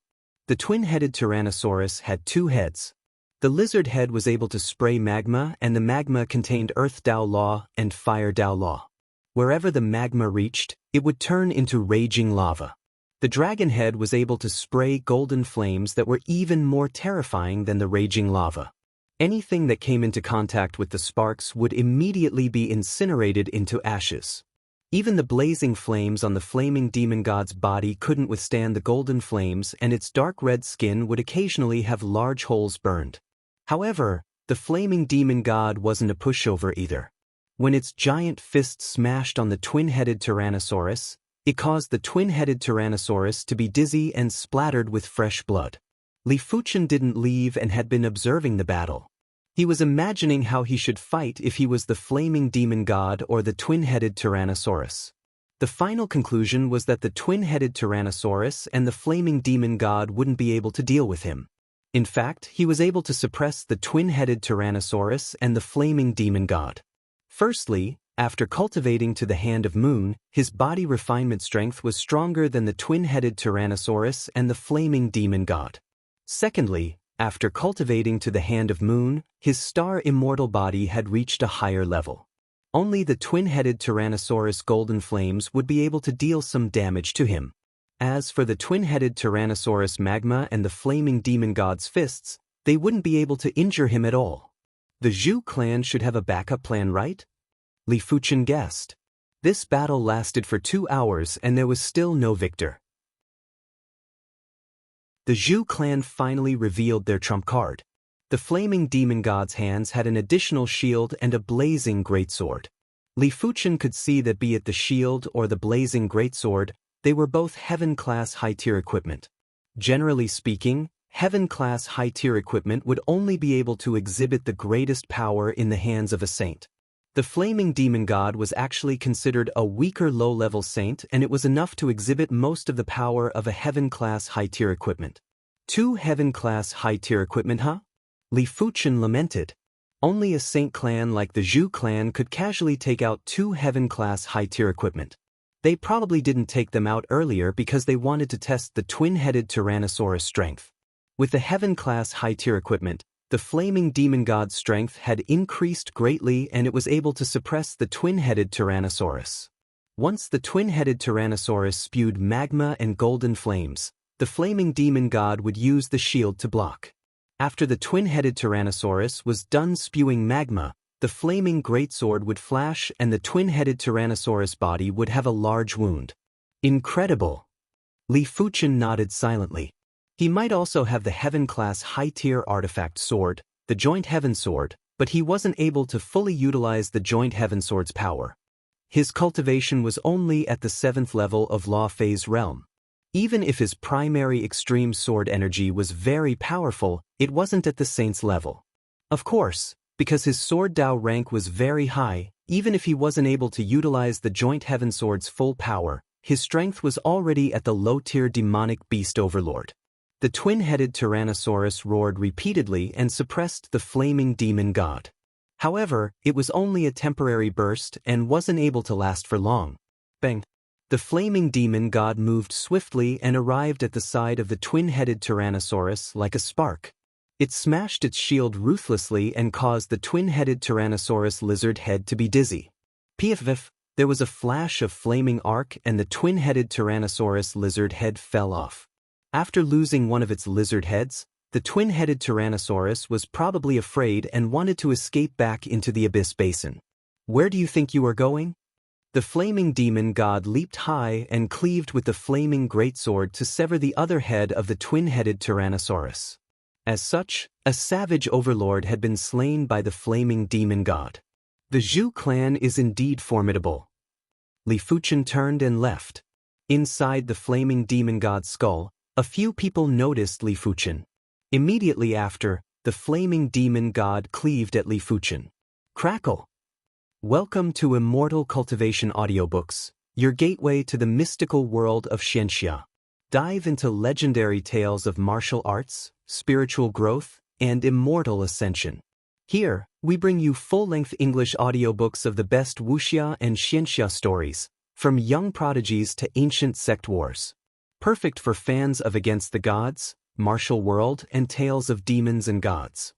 The twin-headed Tyrannosaurus had two heads. The lizard head was able to spray magma, and the magma contained Earth Dao Law and Fire Dao Law. Wherever the magma reached, it would turn into raging lava. The dragon head was able to spray golden flames that were even more terrifying than the raging lava. Anything that came into contact with the sparks would immediately be incinerated into ashes. Even the blazing flames on the flaming demon god's body couldn't withstand the golden flames, and its dark red skin would occasionally have large holes burned. However, the flaming demon god wasn't a pushover either. When its giant fist smashed on the twin-headed Tyrannosaurus, it caused the twin-headed Tyrannosaurus to be dizzy and splattered with fresh blood. Li Fuchen didn't leave and had been observing the battle. He was imagining how he should fight if he was the flaming demon god or the twin-headed Tyrannosaurus. The final conclusion was that the twin-headed Tyrannosaurus and the flaming demon god wouldn't be able to deal with him. In fact, he was able to suppress the twin-headed Tyrannosaurus and the flaming demon god. Firstly, after cultivating to the Hand of Moon, his body refinement strength was stronger than the twin-headed Tyrannosaurus and the flaming demon god. Secondly, after cultivating to the Hand of Moon, his star immortal body had reached a higher level. Only the twin-headed Tyrannosaurus golden flames would be able to deal some damage to him. As for the twin-headed Tyrannosaurus magma and the flaming demon god's fists, they wouldn't be able to injure him at all. The Zhu clan should have a backup plan, right? Li Fuchen guessed. This battle lasted for 2 hours and there was still no victor. The Zhu clan finally revealed their trump card. The flaming demon god's hands had an additional shield and a blazing greatsword. Li Fuchen could see that be it the shield or the blazing greatsword, they were both Heaven-class high-tier equipment. Generally speaking, Heaven-class high-tier equipment would only be able to exhibit the greatest power in the hands of a saint. The flaming demon god was actually considered a weaker low-level saint, and it was enough to exhibit most of the power of a Heaven-class high-tier equipment. 2 Heaven-class high-tier equipment, huh? Li Fuchen lamented. Only a saint clan like the Zhu clan could casually take out 2 Heaven-class high-tier equipment. They probably didn't take them out earlier because they wanted to test the twin-headed Tyrannosaurus strength. With the Heaven-class high-tier equipment, the flaming demon god's strength had increased greatly and it was able to suppress the twin-headed Tyrannosaurus. Once the twin-headed Tyrannosaurus spewed magma and golden flames, the flaming demon god would use the shield to block. After the twin-headed Tyrannosaurus was done spewing magma, the flaming greatsword would flash and the twin-headed Tyrannosaurus body would have a large wound. Incredible! Li Fuchen nodded silently. He might also have the Heaven-class high-tier artifact sword, the Joint Heaven Sword, but he wasn't able to fully utilize the Joint Heaven Sword's power. His cultivation was only at the 7th level of Law Phase Realm. Even if his primary extreme sword energy was very powerful, it wasn't at the Saint's level. Of course, because his Sword Dao rank was very high, even if he wasn't able to utilize the Joint Heaven Sword's full power, his strength was already at the low-tier demonic beast overlord. The twin-headed Tyrannosaurus roared repeatedly and suppressed the flaming demon god. However, it was only a temporary burst and wasn't able to last for long. Bang! The flaming demon god moved swiftly and arrived at the side of the twin-headed Tyrannosaurus like a spark. It smashed its shield ruthlessly and caused the twin-headed Tyrannosaurus lizard head to be dizzy. Piff! There was a flash of flaming arc and the twin-headed Tyrannosaurus lizard head fell off. After losing one of its lizard heads, the twin-headed Tyrannosaurus was probably afraid and wanted to escape back into the abyss basin. Where do you think you are going? The flaming demon god leaped high and cleaved with the flaming greatsword to sever the other head of the twin-headed Tyrannosaurus. As such, a savage overlord had been slain by the flaming demon god. The Zhu clan is indeed formidable. Li Fuchen turned and left. Inside the flaming demon god's skull, a few people noticed Li Fuchen. Immediately after, the flaming demon god cleaved at Li Fuchen. Crackle! Welcome to Immortal Cultivation Audiobooks, your gateway to the mystical world of Xianxia. Dive into legendary tales of martial arts, spiritual growth, and immortal ascension. Here, we bring you full-length English audiobooks of the best Wuxia and Xianxia stories, from young prodigies to ancient sect wars. Perfect for fans of Against the Gods, Martial World, and tales of demons and gods.